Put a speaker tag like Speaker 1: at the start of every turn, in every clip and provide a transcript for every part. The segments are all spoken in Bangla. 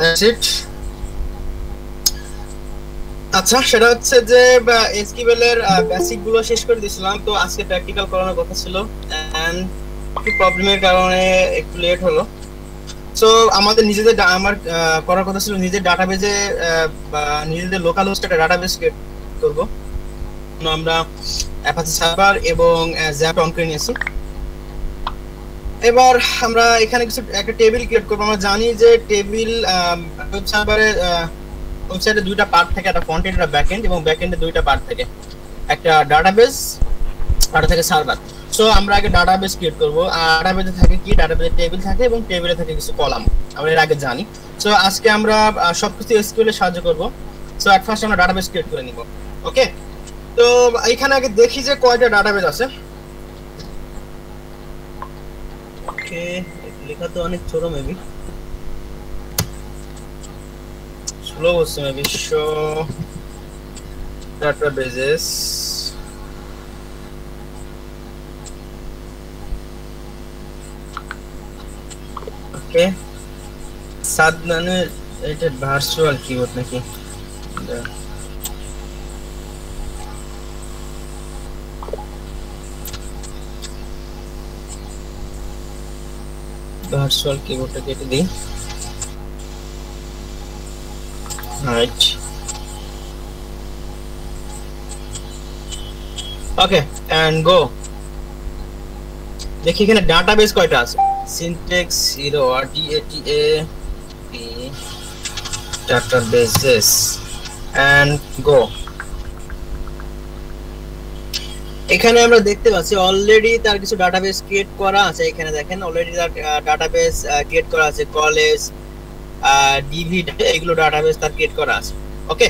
Speaker 1: That's it. আচ্ছা, সেটা হচ্ছে যে এসকিউএল এর বেসিক গুলো শেষ করে দিয়েছিলাম, তো আজকে প্র্যাকটিক্যাল করানোর কথা ছিল এন্ড একটু প্রবলেমের কারণে একটু লেট হলো। সো আমাদের নিজেদের আমার করার কথা ছিল নিজের ডাটাবেজে বা নিজেদের লোকাল হোস্টে একটা ডাটাবেস ক্রিয়েট করব। আমরা অ্যাপাচি সার্ভার এবং জ্যাপ অন করে নিয়েছি। এবার আমরা এখানে কিছু একটা টেবিল ক্রিয়েট করব। আমরা জানি যে টেবিল ওয়েব সার্ভারে ওয়েবসাইটে দুইটা পার্ট থাকে, একটা ফ্রন্ট এন্ড একটা ব্যাক এন্ড, এবং ব্যাক এন্ডে দুইটা পার্ট থাকে, একটা ডাটাবেস আর থাকে সার্ভার। সো আমরা আগে ডাটাবেস ক্রিয়েট করব। আর ডাটাবেসে থাকে কি, ডাটাবেসে টেবিল থাকে এবং টেবিলে থাকে কিছু কলাম, আমরা এর আগে জানি। সো আজকে আমরা সবকিছু এসকিউএল এর সাহায্যে করব। সো এট ফার্স্ট আমরা ডাটাবেস ক্রিয়েট করে নিব। ওকে, তো এখানে আগে দেখি যে কয়টা ডাটাবেস আছে। ওকে, লেখা তো অনেক ছোট, মেবি স্লো হচ্ছে, মেবি শো ডাটাবেসেস। ওকে, সাদনানের এটা ভার্চুয়াল কিবোর্ড নাকি? ভার্চুয়াল কিবোর্ডটা কেটে দিই। Right, okay and go. দেখি এখানে ডাটাবেস কয়টা আছে। Syntax 0 RDATA databases and go। এখানে আমরা দেখতে পাচ্ছি অলরেডি তার কিছু ডাটাবেস ক্রিয়েট করা আছে। এখানে দেখেন অলরেডি তার ডাটাবেস ক্রিয়েট করা আছে, কলেজ ডিভি, এগুলো ডাটাবেস তার ক্রিয়েট করা আছে। ওকে,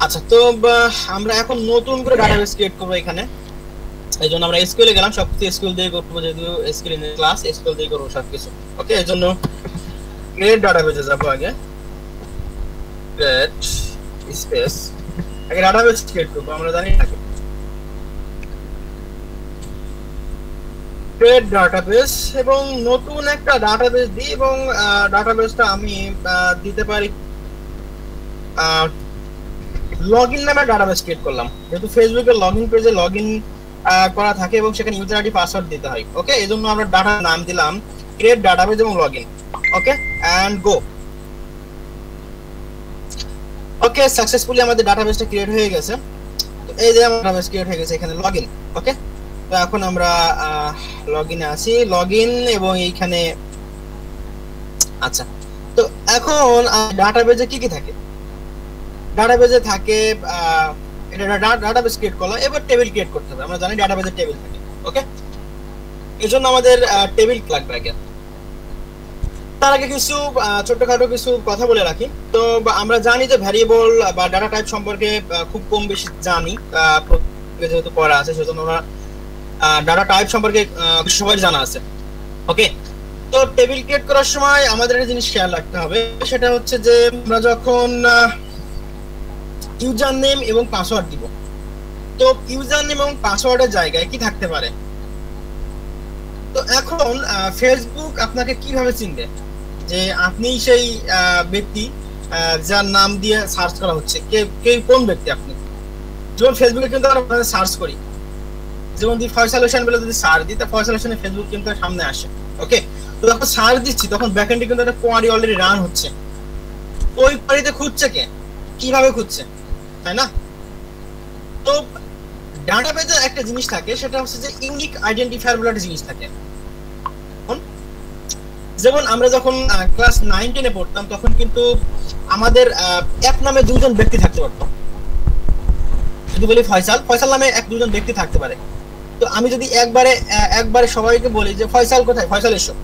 Speaker 1: আচ্ছা, তো আমরা এখন নতুন করে ডাটাবেস ক্রিয়েট করব এখানে। এই জন্য আমরা এসকিউএল এ গেলাম, সবকিছু এসকিউএল দিয়ে করবো, যেহেতু এসকিউএল এর ক্লাস, এসকিউএল দিয়ে করবো সবকিছু। ওকে, এর জন্য ক্রিয়েট ডাটাবেসে যাব। আগে ক্রিয়েট স্পেস, আগে ডাটাবেস ক্রিয়েট করব। আমরা জানি না ক্রিয়েট ডাটাবেস, এবং নতুন একটা ডাটাবেস দিই, এবং ডাটাবেসটা আমি দিতে পারি লগইন নামে ডাটাবেস ক্রিয়েট করলাম, যেহেতু ফেসবুকের লগইন পেজে লগইন করা থাকে এবং সেখানে ইউজার আইডি পাসওয়ার্ড দিতে হয়। ওকে, এজন্য আমরা ডাটা নাম দিলাম ক্রিয়েট ডাটাবেস এবং login. Okay and go. Okay, successfully আমাদের ডাটাবেসটা ক্রিয়েট হয়ে গেছে। তো এই যে আমার ডাটাবেস ক্রিয়েট হয়ে গেছে, এখানে লগইন। ওকে, তো এখন আমরা লগইনে আছি, লগইন, এবং এইখানে আচ্ছা, তো এখন ডাটাবেসে কি কি থাকে? ডাটাবেসে থাকে এটা ডাটাবেস ক্রিয়েট করলাম, এবার টেবিল ক্রিয়েট করতে হবে। আমরা জানি ডাটাবেসে টেবিল থাকে। ওকে, এজন্য আমাদের টেবিল লাগবে আগে। তার আগে কিছু ছোটখাটো কিছু কথা বলে রাখি। তো আমরা জানি যে ভ্যারিয়েবল বা ডাটা টাইপ সম্পর্কে খুব কম বেশি জানি, যেহেতু পড়া আছে, সেজন্য আমরা ডাটা টাইপ সম্পর্কে সবাই জানা আছে। ওকে, তো টেবিল ক্রিয়েট করার সময় আমাদের একটা জিনিস খেয়াল রাখতে হবে, সেটা হচ্ছে যে আমরা যখন ইউজার নেম এবং পাসওয়ার্ড দিব, তো ইউজার নেম এবং পাসওয়ার্ডের জায়গায় কি থাকতে পারে? তো এখন ফেসবুক আপনাকে কিভাবে চিনবে যে আপনি সেই ব্যক্তি যার নাম দিয়ে সার্চ করা হচ্ছে? কে কোন ব্যক্তি আপনি? যেমন ফেসবুকে কিন্তু আমরা সার্চ করি, যেমন দি ফয়সাল হোসেন বলে যদি সার্চ দিই, তা ফয়সাল হোসেনের ফেসবুক কিন্তু সামনে আসে। ওকে, তো যখন সার্চ দিচ্ছি তখন ব্যাকএন্ডে কিন্তু একটা কোয়ারি অলরেডি রান হচ্ছে। ওই কোয়ারিতে খুঁজছে কে, কিভাবে খুঁজছে, তাই না? তো ডাটাবেজে একটা জিনিস থাকে, সেটা হচ্ছে যে ইউনিক আইডেন্টিফায়ার বলে একটা জিনিস থাকে। যেমন আমরা যখন ক্লাস 9-10 পড়তাম, তখন কিন্তু আমাদের এক নামে দুইজন ব্যক্তি থাকতে পারতো। যদি বলি ফয়সাল, ফয়সাল নামে এক দুজন ব্যক্তি থাকতে পারে। তো আমি যদি একবারে সবাইকে বলি যে ফয়সাল কোথায়, ফয়সাল এসো,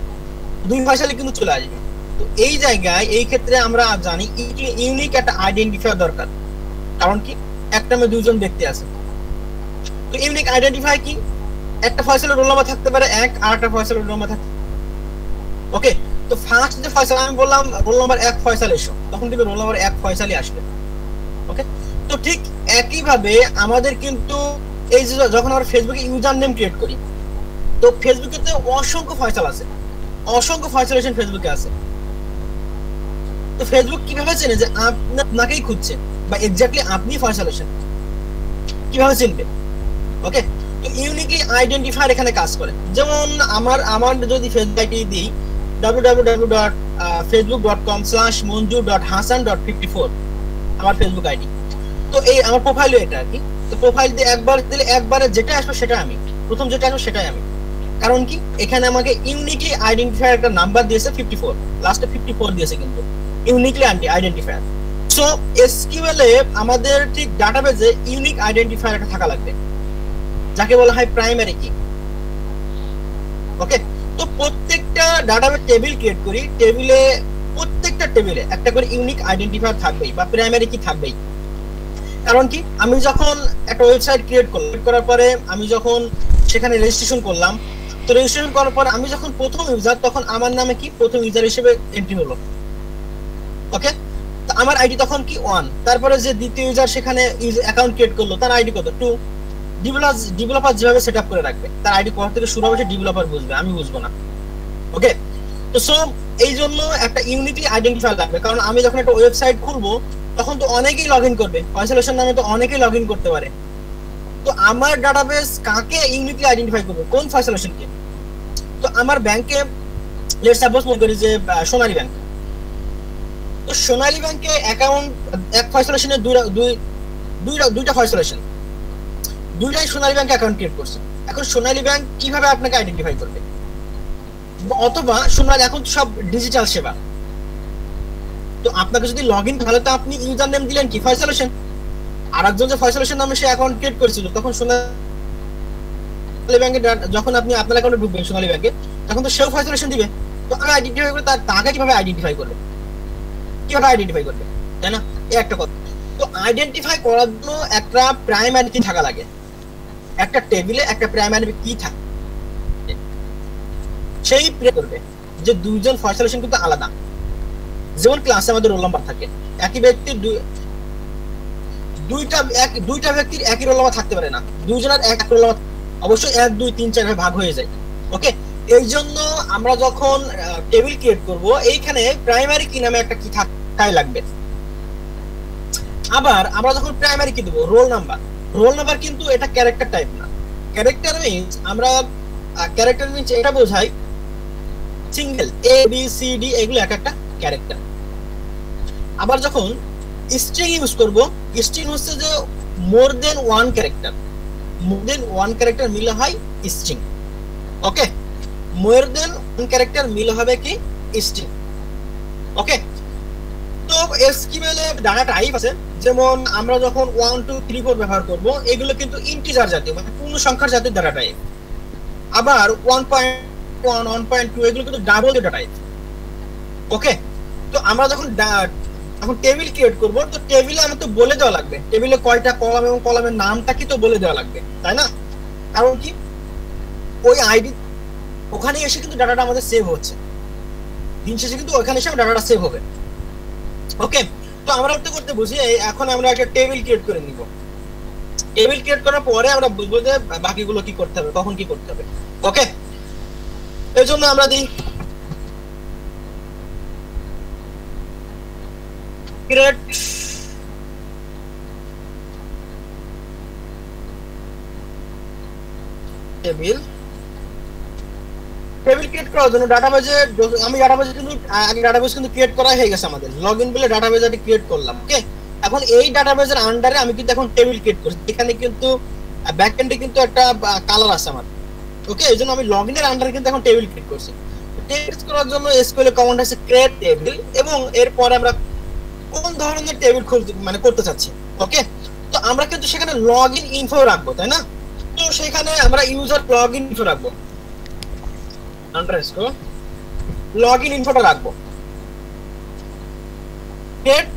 Speaker 1: দুই ফয়সালে কিন্তু চলে আসবে। তো এই জায়গায় এই ক্ষেত্রে আমরা জানি ইউনিক একটা আইডেন্টিফায়ার দরকার। কারণ কি, একটা নামে দুইজন ব্যক্তি আছে। তো ইউনিক আইডেন্টিফায়ার কি? একটা ফয়সালের রোল নাম্বার থাকতে পারে এক, আর একটা ফয়সালের রোল নাম্বার থাকতে। ওকে, তো ফার্স্ট যে ফয়সাল, আমি বললাম রোল নাম্বার 1 ফয়সাল এসো, তখন কিন্তু রোল নাম্বার 1 ফয়সালই আসবে। ওকে, তো ঠিক একই ভাবে আমাদের কিন্তু এই যে যখন আমরা ফেসবুকে ইউজার নেম ক্রিয়েট করি, তো ফেসবুকে তো অসংখ্য ফয়সাল আছে, অসংখ্য ফয়সাল ফেসবুকে আছে। তো ফেসবুক কিভাবে চেনে যে আপনাকেই খুঁজছে বা এক্স্যাক্টলি আপনি ফয়সাল হোসেন, কিভাবে চিনবে? ওকে, তো ইউনিকলি আইডেন্টিফায়ার এখানে কাজ করে। যেমন আমার যদি ফেসবুক আইডি দিই www.facebook.com/monju.hasan.54 আমার ফেসবুক আইডি। তো এই আমার প্রোফাইলও এটা আর কি। তো প্রোফাইল দিয়ে একবার দিলে একবারে যেটা আসবে সেটা আমি, প্রথম যেটা আসবে সেটাই আমি। কারণ কি এখানে আমাকে ইউনিকলি আইডেন্টিফায়ার একটা নাম্বার দিয়েছে 54, লাস্টে 54 দিয়েছে কিন্তু ইউনিকলি আইডেন্টিফায়ার। সো এসকিউএল এ আমাদের ঠিক ডাটাবেজে ইউনিক আইডেন্টিফায়ার একটা থাকা লাগবে, যাকে বলা হয় প্রাইমারি কি। ওকে, তো প্রত্যেকটা ডাটাবেজ টেবিল ক্রিয়েট করি, টেবিলে প্রত্যেকটা টেবিলে একটা করে ইউনিক আইডেন্টিফায়ার থাকবেই বা প্রাইমারি কি থাকবেই। কারণ কি আমি যখন একটা ওয়েবসাইট ক্রিয়েট করার পরে আমি যখন সেখানে রেজিস্ট্রেশন করলাম, তো রেজিস্ট্রেশন করার পরে আমি যখন প্রথম ইউজার, তখন আমার নামে কি প্রথম ইউজার হিসেবে এন্ট্রি হলো। ওকে, তো আমার আইডি তখন কি 1, তারপরে যে দ্বিতীয় ইউজার সেখানে অ্যাকাউন্ট ক্রিয়েট করলো তার আইডি কত 2। ডেভেলপার যেভাবে সেটআপ করে রাখবে তার আইডি কোথা থেকে শুরু হবে ডেভেলপার বুঝবে, আমি বুঝবো না। ওকে, তো সো এই জন্য একটা ইউনিকলি আইডেন্টিফায়ার লাগবে। কারণ আমি যখন একটা ওয়েবসাইট খুলবো তখন তো অনেকেই লগ ইন করবে, ফয়সাল হোসেন নামে তো অনেকেই লগ ইন করতে পারে। তো আমার ডাটাবেস কাকে ইউনিকলি আইডেন্টিফাই করবে, কোন ফয়সাল হোসেনকে? তো আমার ব্যাংকে লেটস সাপোজ মনে করি যে সোনালী ব্যাংক, তো সোনালী ব্যাংকে অ্যাকাউন্ট এক ফয়সাল হোসেনের দুইটা ফয়সাল হোসেন, দুইটাই সোনালী ব্যাংকে অ্যাকাউন্ট ক্রিয়েট করছে। এখন সোনালী ব্যাংক কিভাবে আপনাকে আইডেন্টিফাই করবে? অথবা সোনালী এখন সব ডিজিটাল সেবা, তো আপনাকে যদি লগ ইন, তাহলে তো আপনি ইউজার নেম দিলেন কি ফয়সাল হোসেন, আর একজন যে ফয়সাল হোসেন নামে সে অ্যাকাউন্ট ক্রিয়েট করেছিল, তখন সোনালী ব্যাংকে যখন আপনি আপনার অ্যাকাউন্টে ঢুকবেন সোনালী ব্যাংকে, তখন তো সেও ফয়সাল হোসেন দিবে। তো আমি আইডেন্টিফাই করে তাকে কিভাবে আইডেন্টিফাই করবে, তাই না? এই একটা কথা। তো আইডেন্টিফাই করার জন্য একটা প্রাইমারি কি থাকা লাগে, একটা টেবিলে একটা প্রাইমারি কি থাকে, সেই প্রে করবে যে দুইজন ফয়সাল হোসেন কিন্তু আলাদা। যেমন ক্লাসে আমাদের রোল নাম্বার থাকে, একই ব্যক্তির দুইটা ব্যক্তির একই রোল নাম্বার থাকতে পারে না, দুইজনের এক রোল নাম্বার অবশ্যই 1 2 3 4 ভাগ হয়ে যায়। ওকে, এই জন্য আমরা যখন টেবিল ক্রিয়েট করব এইখানে প্রাইমারি কি নামে একটা কি থাকাই লাগবে। আবার আমরা যখন প্রাইমারি কি দেব রোল নাম্বার কিন্তু এটা ক্যারেক্টার টাইপ না। ক্যারেক্টার মিন্স এটা বোঝায় single A B C D, এগুলো এক একটা ক্যারেক্টার। আবার যখন স্ট্রিং ইউজ করব, স্ট্রিং হচ্ছে যে মোর দেন ওয়ান ক্যারেক্টার মিলে হয় স্ট্রিং। ওকে, মোর দেন ওয়ান ক্যারেক্টার মিলে হবে কি স্ট্রিং। ওকে, তো এসকিউএল এ ডাটা টাইপ আছে, যেমন আমরা যখন 1 2 3 4 ব্যবহার করব, এগুলো কিন্তু ইন্টিজার জাতীয় মানে পূর্ণ সংখ্যার জাতীয় ডাটা টাইপ। আবার 1.1 1.2 এগুলো কিন্তু ডাবল ডাটা টাইপ। ওকে, তো আমরা যখন টেবিল ক্রিয়েট করব, তো টেবিলে আমাদের তো বলে দেওয়া লাগবে টেবিলে কয়টা কলাম এবং কলামের নামটা কি তো বলে দেওয়া লাগবে, তাই না? কারণ কি ওই আইডি ওখানে এসে কিন্তু ডাটাটা আমাদের সেভ হচ্ছে, দিন শেষে কিন্তু ওখানে এসে ডাটাটা সেভ হবে। ওকে, তো আমরা করতে বুঝি এখন আমরা একটা টেবিল ক্রিয়েট করে নিব। টেবিল ক্রিয়েট করার পরে আমরা বুঝবো যে বাকিগুলো কি করতে হবে, কখন কি করতে হবে। ওকে, এই জন্য আমরা দিই ক্রিয়েট টেবিল ক্রিয়েট করার জন্য ডাটাবেজে কিন্তু ক্রিয়েট করা হয়ে গেছে আমাদের, লগইন বলে ডাটাবেজ একটা ক্রিয়েট করলাম। ওকে, এখন এই ডাটাবেজের আন্ডারে আমি কিন্তু এখন টেবিল ক্রিয়েট করছি, এখানে কিন্তু ব্যাকএন্ডে কিন্তু একটা কালার আছে আমার। ওকে, এইজন্য আমি লগইনের আন্ডারে কিন্তু এখন টেবিল ক্রিয়েট করছি। টেবিল করার জন্য এসকিউএল এর কমান্ড আছে ক্রিয়েট টেবিল, এবং এরপরে আমরা কোন ধরনের টেবিল করতে চাচ্ছি। ওকে, তো আমরা কিন্তু সেখানে লগইন ইনফো রাখবো, তাই না? তো সেখানে আমরা ইউজার লগইন ইনফো রাখবো, লগইন ইনফোটা রাখবো,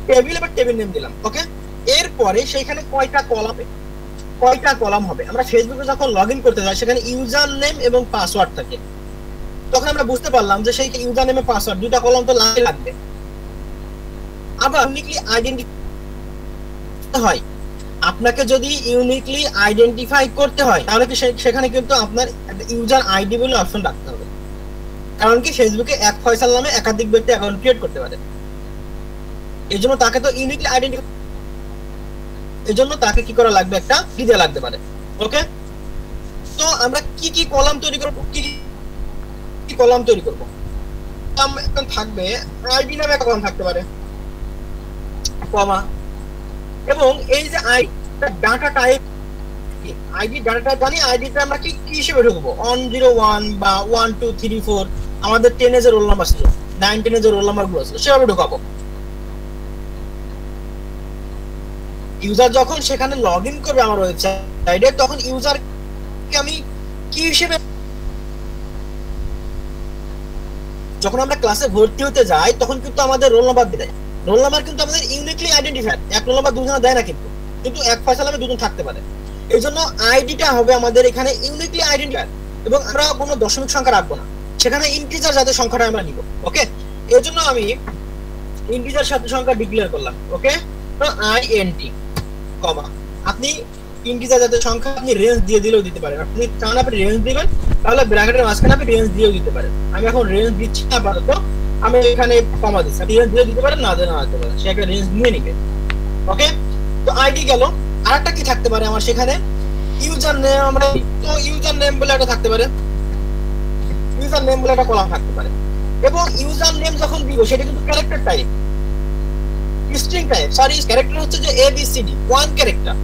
Speaker 1: টেবিল এবার টেবিল নেম দিলাম। ওকে, এরপরে সেখানে কয়টা কলাম হবে, আমরা ফেসবুকে যখন লগইন করতে যাই সেখানে ইউজার নেম এবং পাসওয়ার্ড থাকে, তখন আমরা বুঝতে পারলাম যে সেই ইউজার নেম এবং পাসওয়ার্ড দুটো কলাম তো লাগবে। আবার ইউনিকলি আইডেন্টিফাই হয়, আপনাকে যদি ইউনিকলি আইডেন্টিফাই করতে হয় তাহলে কি সেখানে কিন্তু আপনার ইউজার আইডি বলে অপশন রাখতে হবে। কারণ কি ফেসবুকে এক ফয়সাল নামে একাধিক ব্যক্তি অ্যাকাউন্ট ক্রিয়েট করতে পারে। এজন্য তাকে তো ইউনিকলি আইডেন্টিফাই, এজন্য তাকে কি করা লাগবে, একটা কি দেওয়া লাগতে পারে। ওকে, তো আমরা কি কি কলাম তৈরি করব, কি কি কলাম তৈরি করব, এখন থাকবে আইডি নামে একটা কলাম থাকতে পারে, কমা, এবং এই যে data type, ID data type জানি, আইডিটা আমরা কি কি হিসেবে ঢুকবো, 101 বা 1234, আমাদের 10 এর রোল নাম্বার ছিল, 9 10 এর রোল নাম্বার গুলো ছিল, সেভাবে ঢুকাবো। ইউজার যখন সেখানে লগইন করবে আমার ওয়েবসাইটে, তখন ইউজারকে আমি কি হিসেবে, যখন আমরা ক্লাসে ভর্তি হতে যাই তখন কিন্তু আমাদের রোল নাম্বার দেয়, রোল নাম্বার কিন্তু আমাদের ইউনিকলি আইডেন্টিফায়ার, এক রোল নাম্বার দুজনে দেয় না, কিন্তু এক ফয়সালামে দুজন থাকতে পারে। এই জন্য আইডিটা হবে আমাদের এখানে ইউনিকলি আইডেন্টিফায়ার, এবং আমরা কোনো দশমিক সংখ্যা রাখবো না, সেখানে ইন্টিজার জাতীয় সংখ্যাটা আমরা নিব। ওকে, এর জন্য আমি ইন্টিজার জাতীয় সংখ্যা ডিক্লেয়ার করলাম। ওকে, তো INT কমা, আপনি ইন্টিজার জাতীয় সংখ্যা আপনি রেঞ্জ দিয়ে দিলেও দিতে পারেন, আপনি চান আপনি রেঞ্জ দিবেন, তাহলে ব্র্যাকেটের মাঝখানে আপনি রেঞ্জ দিয়েও দিতে পারেন। আমি এখন রেঞ্জ দিচ্ছি না আপাতত, আমি এখানে কমা দিচ্ছি, আপনি রেঞ্জ দিয়ে দিতে পারেন, না দিতে পারেন, সে একটা রেঞ্জ নিয়ে নিবে। ওকে, তো আইডি গেল, আরেকটা কি থাকতে পারে আমার সেখানে, ইউজার নেম, আমরা তো ইউজার নেম বলে একটা থাকতে পারে, ইউজার নেম বলে একটা কলাম থাকতে পারে, এবং ইউজার নেম যখন দিব সেটা কিন্তু character type, string type, sorry character হচ্ছে যে ABCD, ওয়ান ক্যারেক্টার,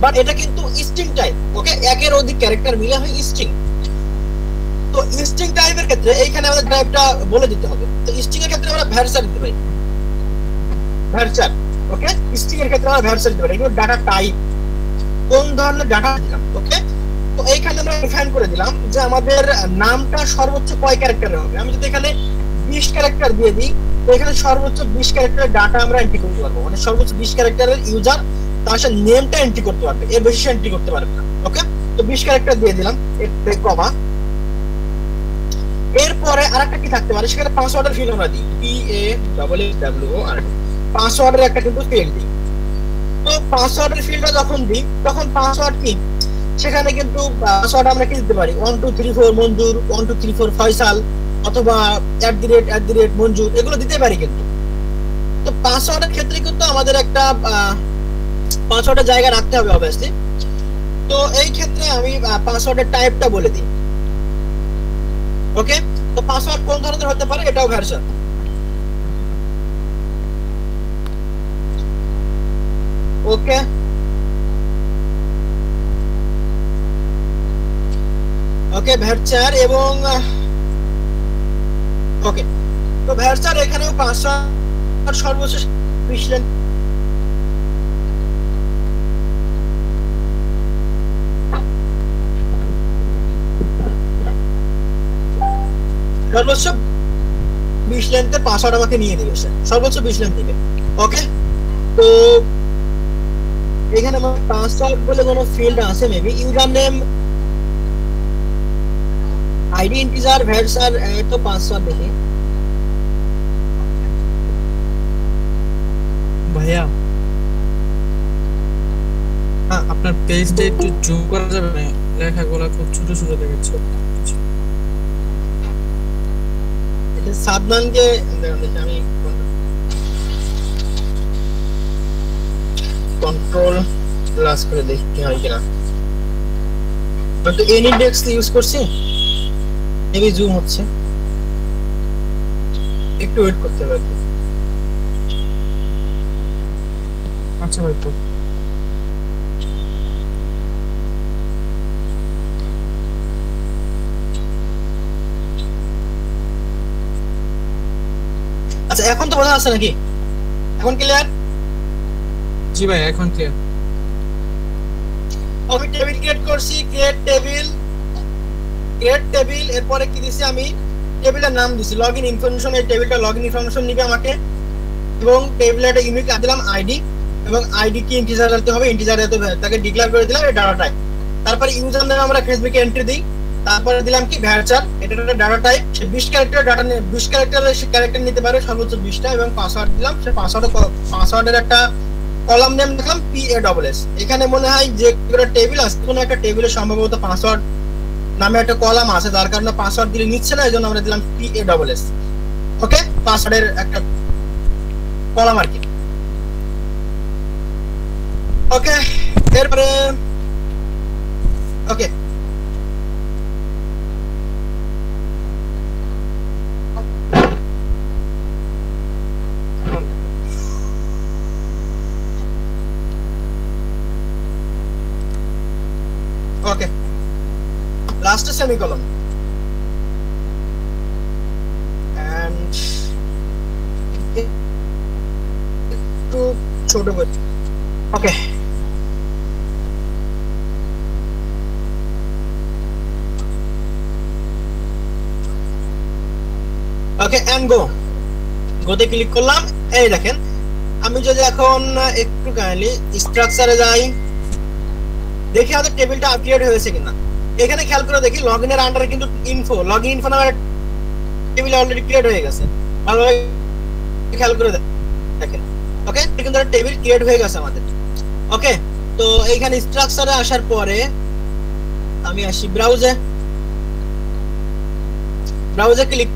Speaker 1: বাট এটা কিন্তু স্ট্রিং টাইপ। ওকে, একের অধিক ক্যারেক্টার মিলে হয় স্ট্রিং। তো স্ট্রিং টাইপের ক্ষেত্রে এইখানে আমাদের টাইপটা বলে দিতে হবে। তো স্ট্রিং এর ক্ষেত্রে আমরা ভ্যারচার দিতে পারি, ভ্যারচার। ওকে, স্ট্রিং এর ক্ষেত্রে আমরা ভ্যারচার দিতে পারি, এগুলো ডাটা টাইপ, কোন ধরনের ডাটা দিলাম। ওকে, তো এইখানে আমরা ডিফাইন করে দিলাম যে আমাদের নামটা সর্বোচ্চ কয় ক্যারেক্টারের হবে। আমি যদি এখানে 20 ক্যারেক্টার দিয়ে দিই, তো এখানে সর্বোচ্চ 20 ক্যারেক্টারের ডাটা আমরা এন্ট্রি করতে পারবো, মানে সর্বোচ্চ 20 ক্যারেক্টারের ইউজার তার সাথে নেমটা এন্ট্রি করতে পারবে, এর বেশি এন্ট্রি করতে পারবে না। ওকে, তো 20 ক্যারেক্টার দিয়ে দিলাম, এর কমা। এরপরে আরেকটা কি থাকতে পারে, সেখানে পাসওয়ার্ডের ফিল্ড আমরা দিই, PASSWORD, পাসওয়ার্ডের একটা কিন্তু ফিল্ড দিই। তো পাসওয়ার্ডের ফিল্ডটা যখন দিই, তখন পাসওয়ার্ড কি, সেখানে কিন্তু পাসওয়ার্ড আমরা কি দিতে পারি, 1234 মঞ্জুর, 1234 ফয়সাল, অথবা @ মঞ্জুর, এগুলো দিতে পারি। কিন্তু তো পাসওয়ার্ডের ক্ষেত্রে কিন্তু আমাদের একটা পাসওয়ার্ডের জায়গা রাখতে হবে অবভিয়াসলি। তো এই ক্ষেত্রে আমি পাসওয়ার্ডের টাইপটা বলে দিই। ওকে, তো পাসওয়ার্ড কোন ধরনের হতে পারে, এটাও ভ্যারচার। ওকে, ওকে ভ্যারচার, এবং ওকে, তো ভ্যারচার এখানেও পাসওয়ার্ড সর্বোচ্চ সর্বোচ্চ 20 লেন্থের পাসওয়ার্ড আমাকে নিয়ে দিবে, সর্বোচ্চ 20 লেন্থ দিবে। ওকে, তো এখানে আমার পাসওয়ার্ড বলে কোনো ফিল্ড আছে maybe, user name, ID, integer, varchar, তো পাসওয়ার্ড দেখি।
Speaker 2: ভাইয়া হ্যাঁ, আপনার পেজটা একটু জুম করা যাবে না, লেখাগুলো খুব ছোট ছোট দেখাচ্ছে।
Speaker 1: এটা সাদমানকে দেখি, আমি কন্ট্রোল প্লাস করে দেখি কি হয় কিনা। তো এনিডেক্স ইউজ করছি, মেবি জুম হচ্ছে, একটু ওয়েট করতে হবে।
Speaker 2: আচ্ছা ভাই, তো
Speaker 1: আচ্ছা, এখন তো বোঝা যাচ্ছে নাকি, এখন ক্লিয়ার?
Speaker 2: জি ভাই, এখন ক্লিয়ার।
Speaker 1: আমি টেবিল ক্রিয়েট করছি, ক্রিয়েট টেবিল, এরপরে কি দিছি, আমি টেবিলের নাম দিছি লগইন ইনফরমেশন। এই টেবিলটা লগইন ইনফরমেশন নিবে আমাকে, এবং টেবিলে একটা ইউনিক দিলাম আইডি, এবং আইডি কি ইন্টিজার দিতে হবে, ইন্টিজার দিতে হবে, তাকে ডিক্লেয়ার করে দিলাম এই ডাটা টাইপ। তারপরে ইউজার নেম আমরা ফেসবুকে এন্ট্রি দিই, তারপরে দিলাম কি ভ্যারচার, এটা একটা ডাটা টাইপ, সে 20 ক্যারেক্টার ডাটা নিয়ে 20 ক্যারেক্টারের সে ক্যারেক্টার নিতে পারে সর্বোচ্চ 20টা, এবং পাসওয়ার্ড দিলাম, সে পাসওয়ার্ডের একটা কলাম নেম লিখলাম PASS। এখানে মনে হয় যে কোনো টেবিল আছে, কোনো একটা টেবিলে সম্ভবত পাসওয়ার্ড নামে একটা কলাম আছে, যার কারণে পাসওয়ার্ড দিলে নিচ্ছে না, এই জন্য আমরা দিলাম PASS। ওকে, পাসওয়ার্ডের একটা কলাম আর কি। ওকে, এরপরে ওকে ওকে লাস্ট সেমিকোলন এন্ড একটু ছোট করে ওকে ওকে এন্ড গোতে ক্লিক করলাম। এই দেখেন আমি যদি এখন একটু কাইন্ডলি স্ট্রাকচারে যাই, দেখি আমাদের টেবিলটা আপডেট হয়েছে কিনা। এখানে খেয়াল করে দেখি লগইনের আন্ডারে কিন্তু ইনফো, লগইন ইনফো নামের টেবিল অলরেডি ক্রিয়েট হয়ে গেছে। ভালোভাবে খেয়াল করে দেখেন। ওকে, কিন্তু একটা টেবিল ক্রিয়েট হয়ে গেছে আমাদের। ওকে, তো এইখানে স্ট্রাকচারে আসার পরে আমি আসি ব্রাউজে ক্লিক।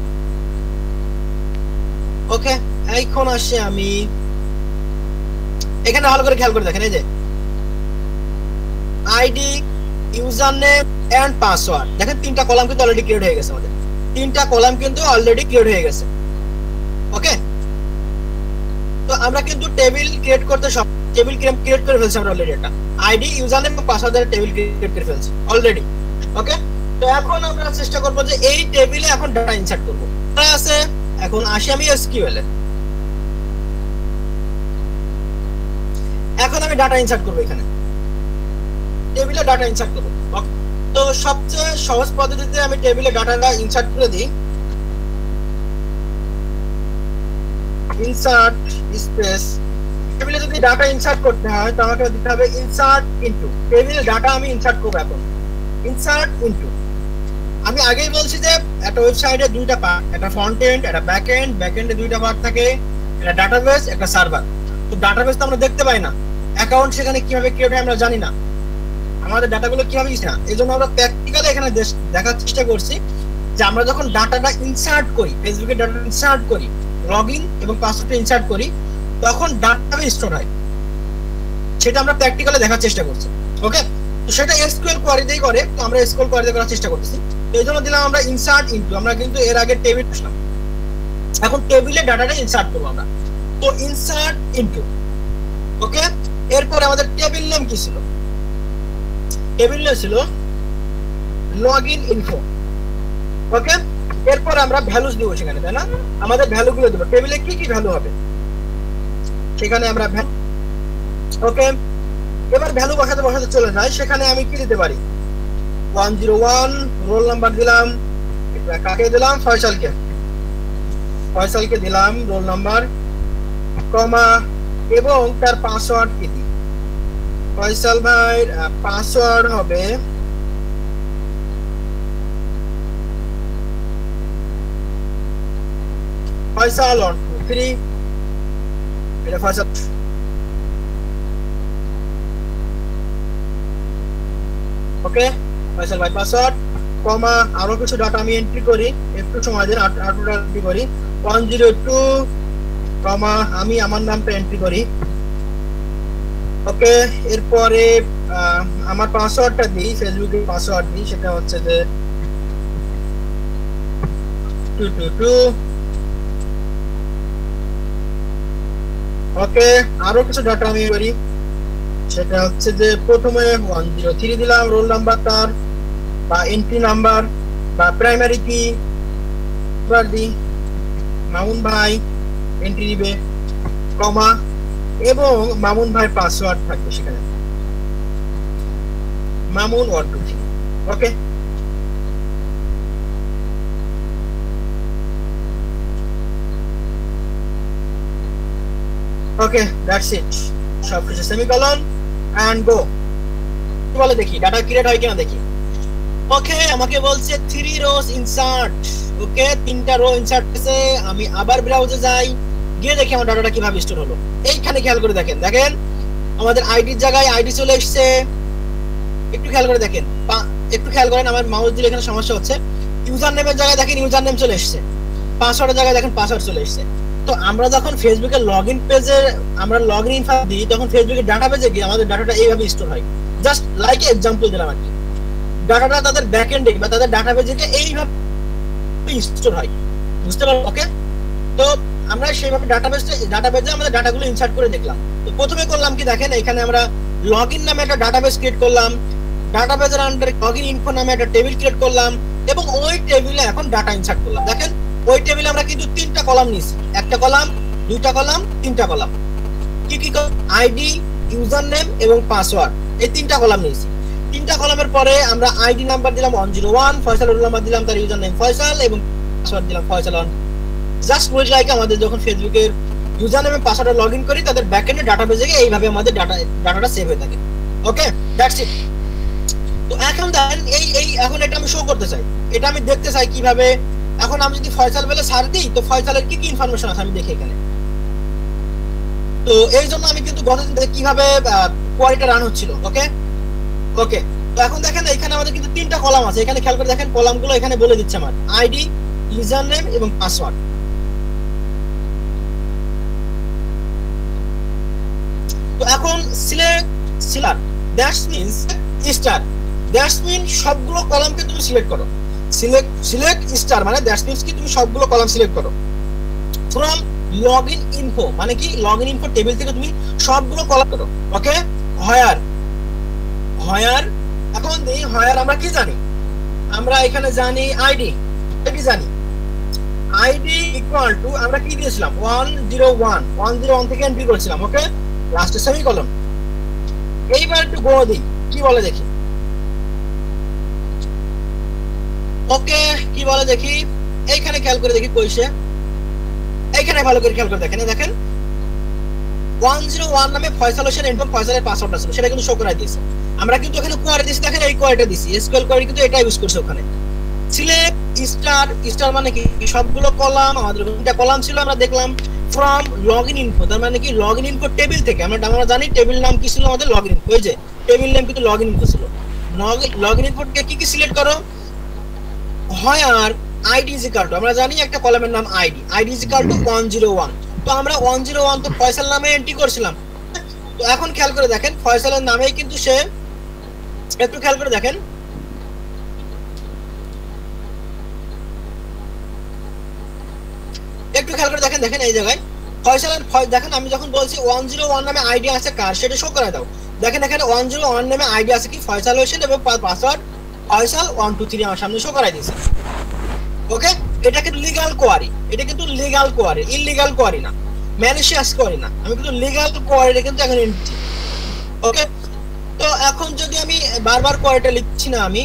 Speaker 1: ওকে, এখন আসি আমি এখানে ভালো করে খেয়াল করে দেখেন, এই যে ID, user name and password, দেখেন তিনটা কলাম কিন্তু অলরেডি ক্রিয়েট হয়ে গেছে আমাদের। তিনটা কলাম কিন্তু অলরেডি ক্রিয়েট হয়ে গেছে। ওকে, তো আমরা কিন্তু টেবিল ক্রিয়েট করতে সব টেবিল ক্রিয়েট করে ফেলছি আমরা অলরেডি। একটা আইডি, ইউজার নেম এবং পাসওয়ার্ডের টেবিল ক্রিয়েট করে ফেলছি অলরেডি। ওকে, তো এখন আমরা চেষ্টা করব যে এই টেবিলে এখন ডাটা ইনসার্ট করব। আছে এখন আসি আমি এসকিউএল এ। এখন আমি ডাটা ইনসার্ট করব, এখানে টেবিলে ডাটা ইনসার্ট করব। তো সবচেয়ে সহজ পদ্ধতিতে আমি টেবিলে ডাটাটা ইনসার্ট করে দিই। ইনসার্ট স্পেস, টেবিলে যদি ডাটা ইনসার্ট করতে হয় তো আমাকে দিতে হবে ইনসার্ট ইনটু। টেবিলে ডাটা আমি ইনসার্ট করব এখন, ইনসার্ট ইনটু। আমি আগেই বলছি যে একটা ওয়েবসাইটে দুইটা পার্ট, একটা ফ্রন্ট এন্ড, একটা ব্যাক এন্ড। ব্যাক এন্ডে দুইটা পার্ট থাকে, একটা ডাটাবেস, একটা সার্ভার। তো ডাটাবেস তো আমরা দেখতে পাই না, অ্যাকাউন্ট সেখানে কিভাবে ক্রিয়েট হয় আমরা জানি না, আমাদের ডাটাগুলো কিভাবে ইস না। এজন্য আমরা প্র্যাকটিক্যালি এখানে দেখার চেষ্টা করছি যে আমরা যখন ডাটাটা ইনসার্ট করি, ফেসবুকে ডাটা ইনসার্ট করি, লগইন এবং পাসওয়ার্ডটা ইনসার্ট করি, তখন ডাটাবে স্টোর হয়, সেটা আমরা প্র্যাকটিক্যালি দেখার চেষ্টা করছি। ওকে, তো সেটা এসকিউএল কোয়ারি দিয়ে করে, তো আমরা এসকিউএল কোয়ারি দিয়ে করার চেষ্টা করতেছি। তো এইজন্য দিলাম আমরা ইনসার্ট ইনটু। আমরা কিন্তু এর আগে টেবিল আসলাম, এখন টেবিলে ডাটাটা ইনসার্ট করব আমরা। তো ইনসার্ট ইনটু। ওকে, এরপর আমাদের টেবিল নেম কি ছিল? টেবিল নেম ছিল লগইন ইনফো। ওকে, এরপর আমরা ভ্যালুস দিব সেখানে, তাই না? আমাদের ভ্যালুগুলো দেব, টেবিলে কি কি ভ্যালু হবে সেখানে আমরা। ওকে, এবার ভ্যালু বসাতে চলে যায়। সেখানে আমি কি দিতে পারি? 101 রোল নাম্বার দিলাম, কাকে দিলাম? ফয়সালকে দিলাম রোল নাম্বার, কমা, এবং তার পাসওয়ার্ড কি দিই? ফয়সাল ভাই পাসওয়ার্ড হবে ফয়সাল 1 2 3। এটা ফয়সাল। ওকে, ফয়সাল ভাই পাসওয়ার্ড, কমা, আরো কিছু ডাটা আমি এন্ট্রি করি, একটু সময় দিন, আউটপুট এন্ট্রি করি 102, কমা, আমি আমার নামটা এন্ট্রি করি। ওকে, এরপরে আমার পাসওয়ার্ডটা দিই, ফেসবুকের পাসওয়ার্ড দিই, সেটা হচ্ছে যে 222। ওকে, আরো কিছু ডাটা আমি করি, সেটা হচ্ছে যে প্রথমে 103 দিলাম রোল নাম্বার তার, বা এন্ট্রি নাম্বার বা প্রাইমারি কি, এবার দিই মামুন ভাই এন্ট্রি দিবে, কমা, এবং মামুন ভাই পাসওয়ার্ড থাকবে সেখানে, মামুন 123। ওকে, ওকে, দ্যাটস ইট। সবকিছু সেমিকোলন এন্ড গো। বলে দেখি ডাটা ক্রিয়েট হয় কিনা দেখি। ওকে, আমাকে বলছে 3 রোজ ইনসার্ট। ওকে, 3টা রো ইনসার্ট হয়েছে। আমি আবার ব্রাউজে যাই, গিয়ে দেখি আমার ডাটাটা কিভাবে স্টোর হলো। এইখানে খেয়াল করে দেখেন, আমাদের আইডির জায়গায় আইডি চলে এসেছে। একটু খেয়াল করে দেখেন, একটু খেয়াল করেন, আমার মাউস দিলে এখানে সমস্যা হচ্ছে। ইউজার নেমের জায়গায় দেখেন ইউজার নেম চলে এসেছে, পাসওয়ার্ডের জায়গায় দেখেন পাসওয়ার্ড চলে এসেছে। তো আমরা যখন ফেসবুকের লগইন পেজে আমরা লগইন ইনফো দিই তখন ফেসবুকের ডাটাবেজে গিয়ে আমাদের ডাটাটা এইভাবে স্টোর হয়। জাস্ট লাইক এক্সাম্পল দিলাম আর কি। ডাটাটা তাদের ব্যাকএন্ডে বা তাদের ডাটাবেজে গিয়ে এইভাবে স্টোর হয়, বুঝতে পারো? ওকে, তো আমরা সেইভাবে ডাটাবেজে আমাদের ডাটাগুলো ইনসার্ট করে দেখলাম। তো প্রথমে করলাম কি দেখেন, এখানে আমরা লগইন নামে একটা ডাটাবেজ ক্রিয়েট করলাম, ডাটাবেজের আন্ডারে লগইন ইনফো নামে একটা টেবিল ক্রিয়েট করলাম এবং ওই টেবিলে এখন ডাটা ইনসার্ট করলাম। দেখেন ওই টেবিলে আমরা কিন্তু 3টা কলাম নিয়েছি, একটা কলাম, 2টা কলাম, 3টা কলাম। কি কি? আইডি, ইউজার নেম এবং পাসওয়ার্ড, এই 3টা কলাম নিয়েছি। 3টা কলামের পরে আমরা আইডি নাম্বার দিলাম 101, ফয়সাল রোল নাম্বার দিলাম, তার ইউজার নেম ফয়সাল এবং পাসওয়ার্ড দিলাম ফয়সাল। জাস্ট উইথ লাইক আমাদের যখন ফেসবুকের ইউজার নেম এবং পাসওয়ার্ড লগইন করি তাদের ব্যাকএন্ডে ডাটাবেজে গিয়ে এইভাবে আমাদের ডাটাটা সেভ হয়ে থাকে। ওকে, দ্যাটস ইট। তো এখন দেখেন এখন এটা আমি শো করতে চাই, এটা আমি দেখতে চাই কিভাবে। এখন আমি যদি ফয়সাল বলে সার্চ দিই তো ফয়সালের কি কি ইনফরমেশন আছে আমি দেখি এখানে। তো এই জন্য আমি কিন্তু গতদিন কিভাবে কোয়ারিটা রান হচ্ছিল। ওকে ওকে, তো এখন দেখেন এখানে আমাদের কিন্তু 3টা কলাম আছে, এখানে খেয়াল করে দেখেন কলামগুলো এখানে বলে দিচ্ছে আমার আইডি, ইউজার নেম এবং পাসওয়ার্ড। তো এখন that's means star, that's mean সবগুলো কলামকে তুমি সিলেক্ট করো। সিলেক্ট স্টার মানে দ্যাটস মিন্স কি তুমি সবগুলো কলাম সিলেক্ট করো। ফ্রম লগইন ইনফো মানে কি লগইন ইনফো টেবিল থেকে তুমি সবগুলো কলাম করো। ওকে, হোয়ার এখন এই হোয়ার আমরা কি জানি, আমরা এখানে জানি আইডি জানি। আইডি ইকুয়াল টু আমরা কি দিয়েছিলাম 101 থেকে এন্ট্রি করেছিলাম। ওকে, লাস্টে সেমিকলন। এইবার একটু গো দিই কি বলে দেখি। ওকে, কি বলে দেখি, এইখানে খেয়াল করে দেখি কইছে, এইখানে ভালো করে খেয়াল করে দেখেন। দেখেন 101 নামে ফয়সাল হোসেন এবং ফয়সালের পাসওয়ার্ড আছে সেটা কিন্তু শো করে দিয়েছে। আমরা কিন্তু এখানে কোয়ারি দিয়েছি, দেখেন এই কোয়ারিটা দিয়েছি, এসকিউএল কোয়ারি কিন্তু এটা ইউজ করছে ওখানে। সিলেক্ট স্টার মানে কি সবগুলো কলাম, আমাদের কোনটা কলাম ছিল আমরা দেখলাম। ফ্রম লগইন ইনফো তার মানে কি লগইন ইনফো টেবিল থেকে আমরা জানি টেবিল নাম কি ছিল আমাদের লগইন ইনফো, ওই যে টেবিল নেম কিন্তু লগইন ইনফো ছিল। লগইন ইনফো থেকে কি কি সিলেক্ট করো, হোয়ার আইডি ইজ ইকুয়াল টু আমরা জানি একটা কলামের নাম আইডি ইজ ইকুয়াল টু 101। তো আমরা 101 তো ফয়সাল নামে এন্ট্রি করেছিলাম। তো এখন খেয়াল করে দেখেন ফয়সালের নামেই কিন্তু সে, একটু খেয়াল করে দেখেন দেখেন এই জায়গায় ফয়সালের দেখেন আমি যখন বলছি 101 নামে আইডি আছে কার সেটা শো করে দাও। দেখেন এখানে 101 নামে আইডি আছে কি ফয়সাল হোসেন এবং পাসওয়ার্ড ফয়সাল 123 আমার সামনে শো করাই দিয়েছে। ওকে, এটা কিন্তু লিগ্যাল কোয়ারি, এটা কিন্তু লিগ্যাল কোয়ারি, ইললিগ্যাল কোয়ারি না, ম্যালিশিয়াস কোয়ারি না, আমি কিন্তু লিগ্যাল কোয়ারিটা কিন্তু এখন এন্ট্রি। ওকে, তো এখন যদি আমি বারবার কোয়ারিটা লিখছি না, আমি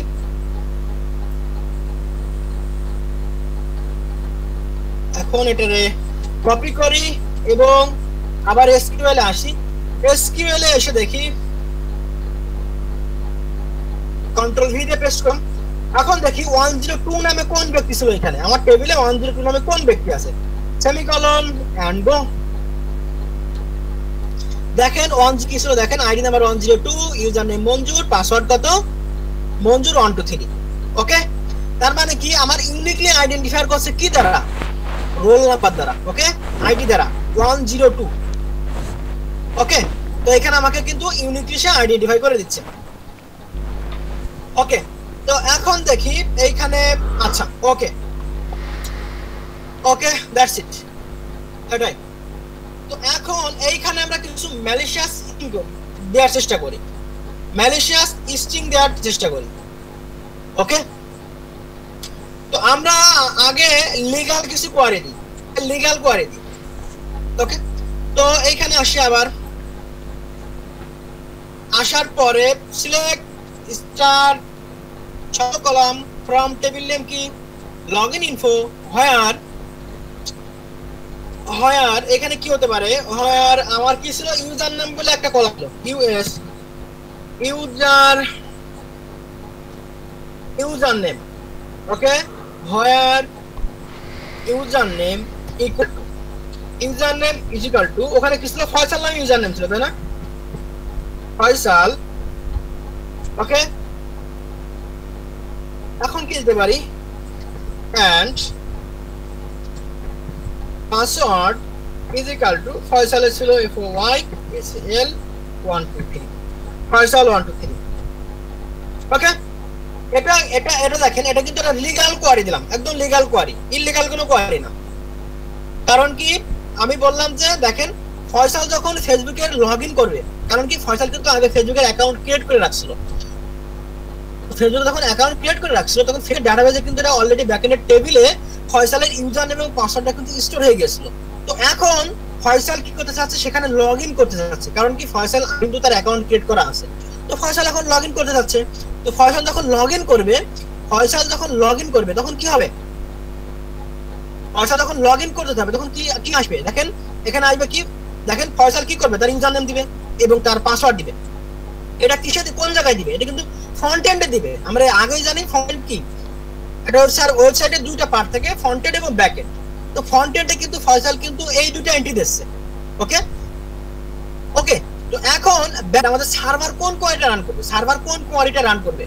Speaker 1: এখন এটারে কপি করি এবং আবার এসকিউএল এ আসি। এসকিউএল এ এসে দেখি কন্ট্রোল ভি দিয়ে পেস্ট করুন। এখন দেখি 102 নামে কোন ব্যক্তি ছিল এখানে, আমার টেবিলে 102 নামে কোন ব্যক্তি আছে, সেমিকলন এন্ড গো। দেখেন 1 কি ছিল, দেখেন আইডি নাম্বার 102, ইউজার নেম মঞ্জুর, পাসওয়ার্ড কত মঞ্জুর 123। ওকে, তার মানে কি আমার ইউনিকলি আইডেন্টিফায়ার করছে কি দ্বারা, রোল নাম্বার দ্বারা। ওকে, আইডি দ্বারা 102। ওকে, তো এখানে আমাকে কিন্তু ইউনিকলি সে আইডেন্টিফাই করে দিচ্ছে। ওকে, তো এখন দেখি এইখানে, আচ্ছা ওকে ওকে দ্যাটস ইট, এটাই। তো এখন এইখানে আমরা কিছু ম্যালিশিয়াস স্ট্রিং দেওয়ার চেষ্টা করি, ওকে, তো আমরা আগে লিগ্যাল কিছু কোয়ারি দিই, ওকে। তো এইখানে আসি, আবার আসার পরে সিলেক্ট স্টার ছোট কলাম ফ্রম টেবিল নেম কি লগইন ইনফো, হোয়ার এখানে কি হতে পারে, হোয়ার আমার কি ছিল ইউজার নেম বলে একটা কলাম ছিল, user name. Okay, where user name is equal two ওখানে কি ছিল ফয়সাল নাম ইউজার নেম ছিল, তাই না, ফয়সাল। ওকে, এখন কি দিতে পারি, and password is equal to ফয়সালের ছিল FOY SL 1 2 3 ফয়সাল 1 2 3 ওকে এটা এটা এটা দেখেন এটা কিন্তু একটা লিগ্যাল কোয়ারি দিলাম একদম লিগ্যাল কোয়ারি ইললিগ্যাল কোনো কোয়ারি না কারণ কি আমি বললাম যে দেখেন ফয়সাল যখন ফেসবুকে লগইন করবে কারণ কি ফয়সাল কিন্তু আগে ফেসবুকের অ্যাকাউন্ট ক্রিয়েট করে রাখছিল ফেসবুকে যখন অ্যাকাউন্ট ক্রিয়েট করে রাখছিল তখন ফেক ডাটাবেজে কিন্তু এটা অলরেডি ব্যাকএন্ডের টেবিলে ফয়সালের ইউজার নেম এবং পাসওয়ার্ডটা কিন্তু স্টোর হয়ে গিয়েছিল তো এখন ফয়সাল কি করতে চাচ্ছে সেখানে লগইন করতে যাচ্ছে কারণ কি ফয়সাল কিন্তু তার অ্যাকাউন্ট ক্রিয়েট করা আছে তো ফয়সাল এখন লগইন করতে যাচ্ছে তো ফয়সাল যখন লগইন করবে তখন কি হবে ফয়সাল যখন লগইন করতে যাবে তখন কি আসবে দেখেন এখানে আসবে কি দেখেন ফয়সাল কি করবে তার ইউজার নেম দিবে এবং তার পাসওয়ার্ড দিবে এটা কিসে কোন জায়গায় দিবে এটা কিন্তু ফ্রন্ট এন্ডে দিবে আমরা আগেই জানি ফ্রন্ট এন্ড কি এটা হচ্ছে আর ওয়েবসাইটের দুটো পার্ট থাকে ফ্রন্ট এন্ড এবং ব্যাক এন্ড তো ফ্রন্ট এন্ডে কিন্তু ফয়সাল কিন্তু এই দুটো এন্ট্রি দিচ্ছে ওকে ওকে তো এখন আমাদের সার্ভার কোন কোয়ারিটা রান করবে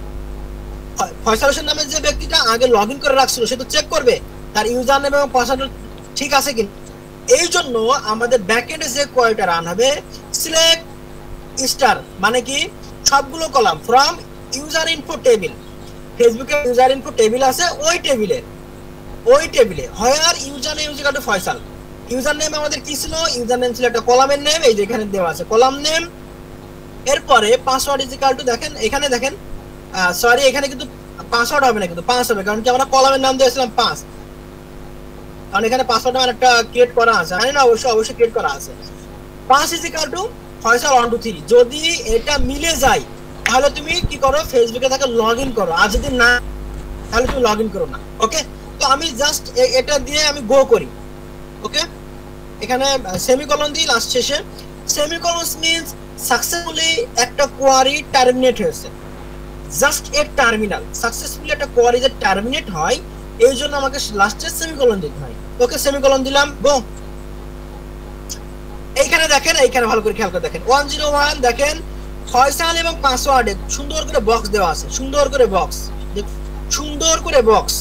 Speaker 1: ফয়সাল হোসেন নামের যে ব্যক্তিটা আগে লগইন করে রাখছিল সে তো চেক করবে তার ইউজার নেম এবং পাসওয়ার্ড ঠিক আছে কি এই জন্য আমাদের ব্যাকএন্ডে যে কোয়ারিটা রান হবে সিলেক্ট স্টার মানে কি সবগুলো column from user info table ফেসবুকের ইউজার ইনফো টেবিল আছে ওই টেবিলে where user name is equal to Faisal user name আমাদের কি ছিল ইউজার নেম ছিল একটা কলামের নেম এই যে এখানে দেওয়া আছে কলাম নেম এরপরে পাসওয়ার্ড ইজ ইকুয়াল টু দেখেন এখানে দেখেন সরি এখানে কিন্তু পাসওয়ার্ড হবে না কিন্তু 5 হবে কারণ কি আমরা কলামের নাম দিয়েছিলাম 5 কারণ এখানে পাসওয়ার্ড আমার একটা ক্রিয়েট করা আছে জানি না অবশ্যই ক্রিয়েট করা আছে 5 ইজ ইকুয়াল টু ফয়সাল 1 2 3 যদি এটা মিলে যায় তাহলে তুমি কি করো ফেসবুকে থেকে লগইন করো আর যদি না তাহলে তুমি লগইন করো না ওকে তো আমি জাস্ট এটা দিয়ে আমি গো করি ওকে এখানে সেমিকোলন দিই লাস্ট শেষে সেমিকোলন মিন্স সাকসেসফুলি একটা কোয়ারি টার্মিনেট হয়েছে জাস্ট এ টার্মিনাল সাকসেসফুলি একটা কোয়ারি যে টার্মিনেট হয় এই জন্য আমাকে লাস্টে সেমিকোলন দিতে হয় ওকে সেমিকোলন দিলাম গো এইখানে দেখেন এইখানে ভালো করে খেয়াল করে দেখেন 101 দেখেন ফয়সাল এবং পাসওয়ার্ডে সুন্দর করে বক্স দেওয়া আছে সুন্দর করে বক্স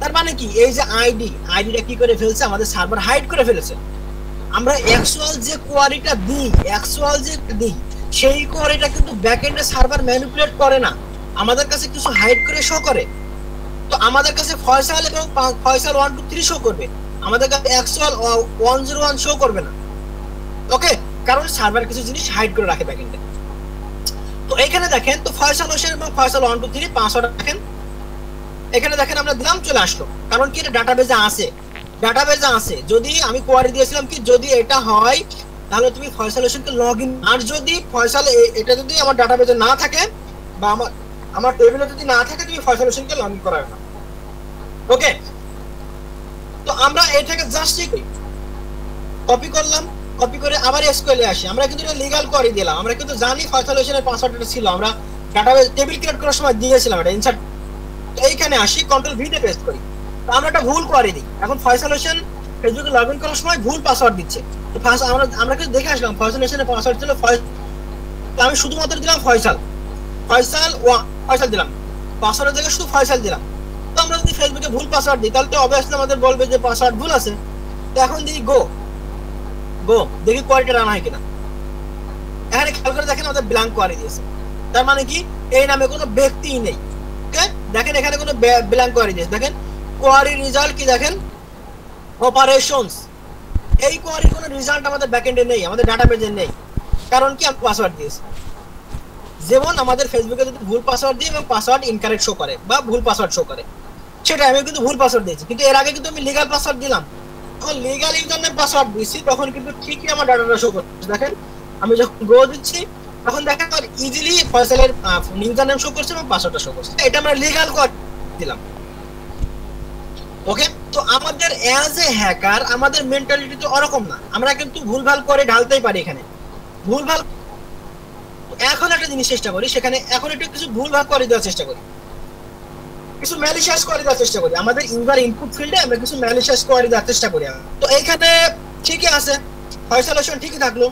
Speaker 1: তার মানে কি এই যে আইডিটা কি করে ফেলছে আমাদের সার্ভার হাইড করে ফেলেছে আমরা অ্যাকচুয়াল যে কোয়ারিটা দিই সেই কোয়ারিটা কিন্তু ব্যাকএন্ডে সার্ভার ম্যানিপুলেট করে না আমাদের কাছে কিছু হাইড করে শো করে তো আমাদের কাছে ফয়সাল এবং ফয়সাল 1 2 3 শো করবে আমাদের কাছে অ্যাকচুয়াল 101 শো করবে না ওকে কারণ সার্ভার কিছু জিনিস হাইড করে রাখে ব্যাকএন্ডে তো এখানে দেখেন তো ফয়সাল হোসেন এবং ফয়সাল 1 2 3 পাসওয়ার্ড দেখেন এখানে দেখেন আমরা দিলাম চলে আসলো কারণ কি এটা ডাটাবেজে আছে যদি আমি কোয়ারি দিয়েছিলাম কি যদি এটা হয় তাহলে তুমি ফয়সাল হোসেনকে লগইন আর যদি ফয়সাল এটা যদি আমার ডাটাবেজে না থাকে বা আমার টেবিলে যদি না থাকে তুমি ফয়সাল হোসেনকে লগইন করাবে না ওকে তো আমরা এটাকে জাস্ট কপি করলাম কপি করে আবার এসকিউএল এ আসি আমরা কিন্তু এটা লিগ্যাল কোয়ারি দিলাম আমরা কিন্তু জানি ফয়সাল হোসেনের পাসওয়ার্ডটা ছিল আমরা ডাটাবেজ টেবিল ক্রিয়েট করার সময় দিয়েছিলাম এটা ইনসার্ট এইখানে আসি কন্ট্রোল ভি তে পেস্ট করি তো আমরা একটা ভুল কোয়ারি দিই এখন ফয়সাল হোসেন ফেসবুকে লগইন করার সময় ভুল পাসওয়ার্ড দিচ্ছে তো ফার্স্ট আমরা কিন্তু দেখে আসলাম ফয়সাল হোসেনের পাসওয়ার্ড ছিল তো আমি শুধুমাত্র দিলাম ফয়সাল দিলাম পাসওয়ার্ডের জায়গায় শুধু ফয়সাল দিলাম তো আমরা যদি ফেসবুকে ভুল পাসওয়ার্ড দিই তাহলে তো অবভিয়াসলি আমাদের বলবে যে পাসওয়ার্ড ভুল আছে তো এখন দিই গো দেখি কোয়ারিটা রান হয় কিনা এখানে খেয়াল করে দেখেন আমাদের ব্ল্যাঙ্ক কোয়ারি দিয়েছে তার মানে কি এই নামে কোনো ব্যক্তিই নেই ওকে দেখেন এখানে কোনো ব্ল্যাঙ্ক কোয়ারি দিয়েছে দেখেন কোয়ারি রেজাল্ট কি দেখেন অপারেশনস এই কোয়ারির কোনো রেজাল্ট আমাদের ব্যাকএন্ডে নেই আমাদের ডাটাবেজে নেই কারণ কি আমি পাসওয়ার্ড দিয়েছি যেমন আমাদের ফেসবুকে যদি ভুল পাসওয়ার্ড দিই এবং পাসওয়ার্ড ইনকারেক্ট শো করে বা ভুল পাসওয়ার্ড শো করে সেটা আমি কিন্তু ভুল পাসওয়ার্ড দিয়েছি কিন্তু এর আগে কিন্তু আমি লিগ্যাল পাসওয়ার্ড দিলাম যখন লিগ্যাল ইউজারনেম পাসওয়ার্ড দিয়েছি তখন কিন্তু ঠিকই আমার ডাটাটা শো করছে দেখেন আমি যখন গো দিচ্ছি তখন দেখেন আর ইজিলি ফয়সালের ইউজারনেম শো করছে এবং পাসওয়ার্ডটা শো করছে এটা আমরা লিগ্যাল কোয়ারি দিলাম ওকে তো আমাদের অ্যাজ এ হ্যাকার আমাদের মেন্টালিটি তো ওরকম না আমরা কিন্তু ভুলভাল করে ঢালতেই পারি এখানে ভুলভাল এখন একটা জিনিস চেষ্টা করি সেখানে এখন একটু কিছু ভুলভাল করে দেওয়ার চেষ্টা করি কিছু ম্যালিশিয়াস করে দেওয়ার চেষ্টা করি আমাদের ইউজার ইনপুট ফিল্ডে আমরা কিছু ম্যালিশিয়াস করে দেওয়ার চেষ্টা করি তো এইখানে ঠিকই আছে ফয়সাল হোসেন ঠিকই থাকলো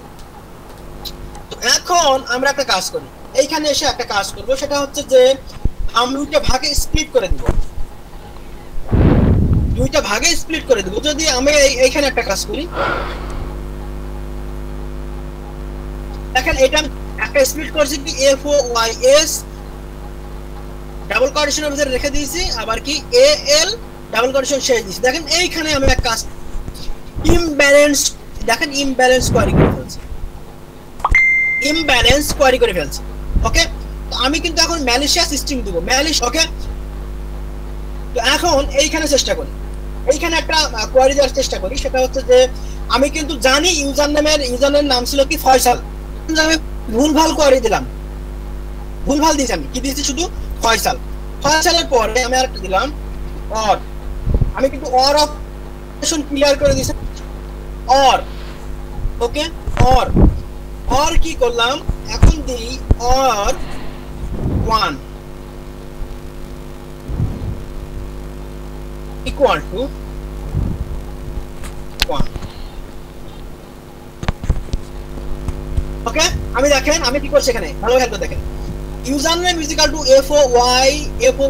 Speaker 1: তো এখন আমরা একটা কাজ করি এইখানে এসে একটা কাজ করব সেটা হচ্ছে যে আমরা দুটো ভাগে স্প্লিট করে দিব দুইটা ভাগে স্প্লিট করে দেব। যদি আমি এইখানে একটা কাজ করি, দেখেন এটা আমি একটা স্প্লিট করছি কি F O Y S double কোটেশনের ভিতরে রেখে দিয়েছি, আবার কি এ এল ডাবল কোটেশন শেষ দিয়েছি। দেখেন এইখানে আমি একটা কাজ ইমব্যালেন্স, দেখেন ইমব্যালেন্স কোয়ারি করে ফেলছি, ইমব্যালেন্স কোয়ারি করে ফেলছি। ওকে, তো আমি কিন্তু এখন ম্যালিশিয়াস স্ট্রিং দেব, ম্যালিশ। ওকে, তো এখন এইখানে চেষ্টা করি, এইখানে একটা কোয়ারি দেওয়ার চেষ্টা করি। সেটা হচ্ছে যে আমি কিন্তু জানি ইউজারের নাম ছিল কি ফয়সাল, আমি ভুলভাল কোয়ারি দিলাম, ভুলভাল দিয়েছি। আমি কি দিয়েছি? শুধু ফয়সাল। ফয়সালের পরে আমি আরেকটা দিলাম অর, আমি কিন্তু অর অপশন ক্লিয়ার করে দিয়েছি, অর। ওকে, অর, অর কি করলাম এখন দিই অর 1 equal to 1। ওকে, আমি দেখেন আমি কি করছি এখানে, ভালো খেয়াল করে দেখেন, user name is equal to F O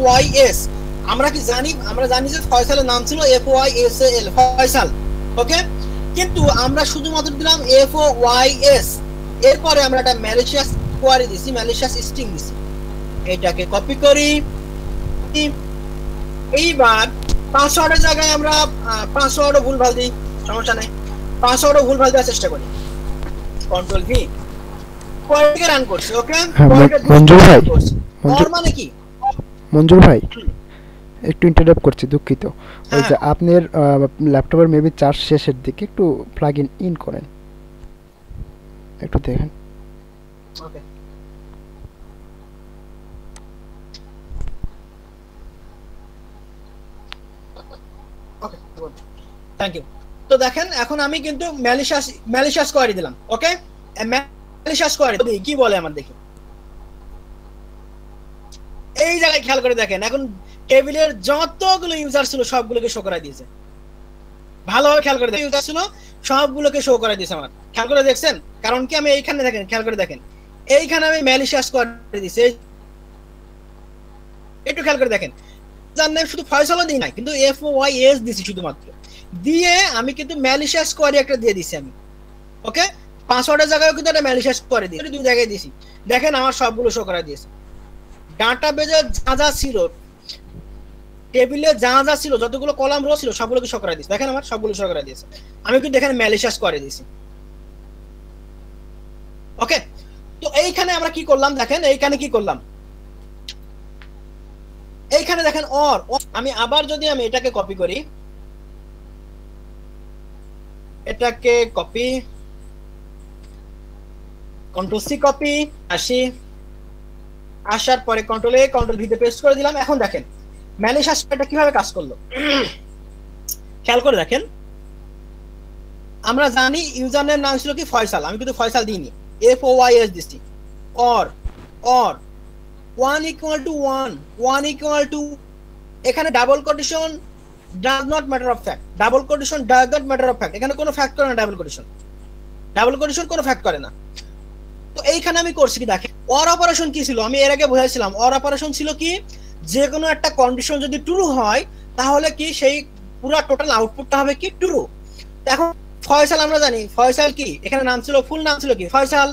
Speaker 1: Y S. আমরা কি জানি? আমরা জানি যে ফয়সালের নাম ছিল F O Y S L, Faisal. Okay, কিন্তু আমরা শুধুমাত্র দিলাম এফ ও ওয়াই এস, এরপরে আমরা একটা ম্যালিশিয়াস কোয়ারি দিছি, ম্যালিশিয়াস স্ট্রিং দিছি। এটাকে কপি করি, এইবার পাসওয়ার্ডের জায়গায় আমরা পাসওয়ার্ডও ভুলভাল দিই, সমস্যা নেই, পাসওয়ার্ডও ভুলভাল দেওয়ার চেষ্টা করি। কন্ট্রোল ভি, কোয়ারিকে রান করছি। ওকে,
Speaker 3: মঞ্জুর ভাই,
Speaker 1: ওর মানে কি?
Speaker 3: মঞ্জুর ভাই একটু ইন্টারাপ্ট করছি, দুঃখিত। ওই যে আপনার ল্যাপটপের মেবি চার্জ শেষের দিকে, একটু প্লাগ ইন করেন, একটু দেখেন।
Speaker 1: ওকে, ওকে, থ্যাংক ইউ। তো দেখেন এখন আমি কিন্তু ম্যালিশিয়াস কোয়ারি দিলাম। ওকে, ম্যালিশিয়াস কোয়ারি কি বলে আমার, দেখি এই জায়গায় খেয়াল করে দেখেন, এখন টেবিলের যতগুলো ইউজার ছিল সবগুলোকে শো করা দিয়েছে। ভালোভাবে খেয়াল করে দেখেন, ইউজার ছিল সবগুলোকে শো করা দিয়েছে আমার, খেয়াল করে দেখছেন? কারণ কি আমি এইখানে দেখেন, খেয়াল করে দেখেন, এইখানে আমি ম্যালিশিয়াস কোয়ারি দিয়েছি, একটু খেয়াল করে দেখেন, জানেন শুধু ফয়সালও দিই না, কিন্তু এফ ও ওয়াই এস দিছি শুধুমাত্র, দিয়ে আমি কিন্তু ম্যালিশিয়াস কোয়ারি একটা দিয়ে দিছি আমি। ওকে, পাসওয়ার্ডের জায়গায় কিন্তু একটা ম্যালিশিয়াস কোয়ারি দিয়েছি, দুই জায়গায় দিয়েছি। দেখেন আমার সবগুলো শো করা দিয়েছে, ডাটাবেজে যা যা ছিল, টেবিলে যা যা ছিল, যতগুলো কলাম রো ছিল সবগুলোকে শো করা দিয়েছে। দেখেন আমার সবগুলো শো করা দিয়েছে, আমি কিন্তু এখানে ম্যালিশিয়াস করে দিয়েছি। ওকে, তো এইখানে আমরা কি করলাম দেখেন, এইখানে কি করলাম, এইখানে দেখেন অর, আমি আবার যদি আমি এটাকে কপি করি, এটাকে কপি, কন্ট্রোল সি কপি, আসার পরে কন্ট্রোল এ কন্ট্রোল ভি তে পেস্ট করে দিলাম। এখন দেখেন ম্যালিশিয়াস এটা কিভাবে কাজ করলো, খেয়াল করে দেখেন। আমরা জানি ইউজারের নাম ছিল কি ফয়সাল, আমি কিন্তু ফয়সাল দিইনি, এফ ও ওয়াই এস দিছি। Or 1 equal to 1 equal to, এখানে double quotation does not matter of fact, double quotation does not matter of fact, এখানে কোনো ফ্যাক্ট করে না, ডাবল কোটেশন কোনো ফ্যাক্ট করে না। তো এইখানে আমি করছি কি দেখেন, অর অপারেশন কি ছিল আমি এর আগে বুঝাইছিলাম। অর অপারেশন ছিল কি, যে কোনো একটা কন্ডিশন যদি ট্রু হয় তাহলে কি সেই পুরো টোটাল আউটপুটটা হবে কি ট্রু। এখন ফয়সাল আমরা জানি, ফয়সাল কি এখানে নাম ছিল, ফুল নাম ছিল কি ফয়সাল,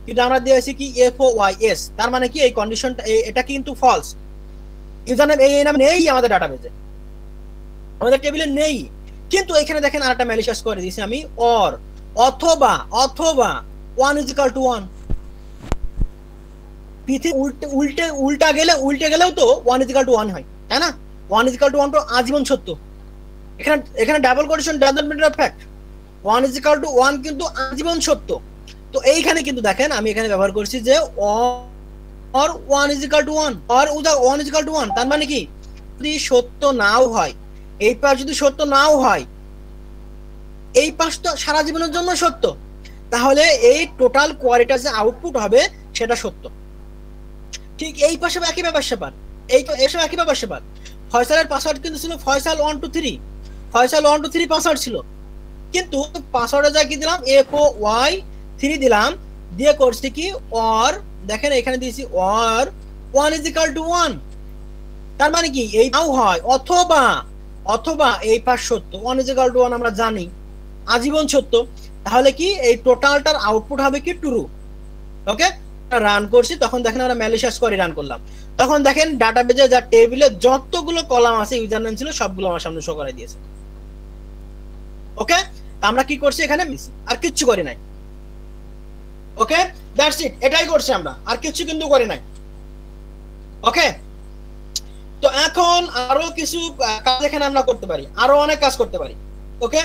Speaker 1: কিন্তু আমরা দিয়েছি কি এফ ও ওয়াই এস, তার মানে কি এই কন্ডিশনটা এটা কিন্তু ফলস, ইউজার নেম এই নাম নেই আমাদের ডাটাবেজে, আমাদের টেবিলে নেই। কিন্তু এখানে দেখেন আরেকটা ম্যালিশিয়াস করে দিয়েছি আমি, অর অথবা 1 is equal to 1, উল্টে গেলেও তো 1 is equal to 1 হয়, তাই না? 1 is equal to 1 তো আজীবন সত্য। এখানে double quotation does not matter of fact, 1 is equal to 1 কিন্তু আজীবন সত্য। তো এইখানে কিন্তু দেখেন আমি এখানে ব্যবহার করছি যে or 1 is equal to 1, or 1 is equal to 1, তার মানে কি যদি সত্য নাও হয়, এই পাশ যদি সত্য নাও হয়, এই পাশ তো সারা জীবনের জন্য সত্য, তাহলে এই টোটাল কোয়ারিটার যে আউটপুট হবে সেটা সত্য। ঠিক এই পাশে একই ব্যাপার সেপার, এই তো এসব একই ব্যাপার সেপার। ফয়সালের পাসওয়ার্ড কিন্তু ছিল ফয়সাল 1 2 3, ফয়সাল 1 2 3 পাসওয়ার্ড ছিল, কিন্তু পাসওয়ার্ডে যা কি দিলাম এফ ও ওয়াই 3 দিলাম, দিয়ে করছি কি অর, দেখেন এখানে দিয়েছি অর 1 is equal to 1, তার মানে কি এই নাও হয়, অথবা
Speaker 4: অথবা এই পাশ সত্য, 1 ইজ ইকুয়াল টু 1 আমরা জানি আজীবন সত্য, তাহলে কি এই টোটালটার আউটপুট হবে কি ট্রু। ওকে, রান করছি, তখন দেখেন আমরা ম্যালিশিয়াস কোয়েরি রান করলাম, তখন দেখেন ডাটাবেজে যা টেবিলে যতগুলো কলাম আছে ইউজার নেম ছিল সবগুলো আমার সামনে শো করে দিয়েছে। ওকে, আমরা কি করছি এখানে আর কিচ্ছু করি নাই। ওকে, দ্যাটস ইট, এটাই করছি আমরা, আর কিছু কিন্তু করি নাই। ওকে, তো এখন আরো কিছু কাজ এখানে আমরা করতে পারি, আরো অনেক কাজ করতে পারি। ওকে,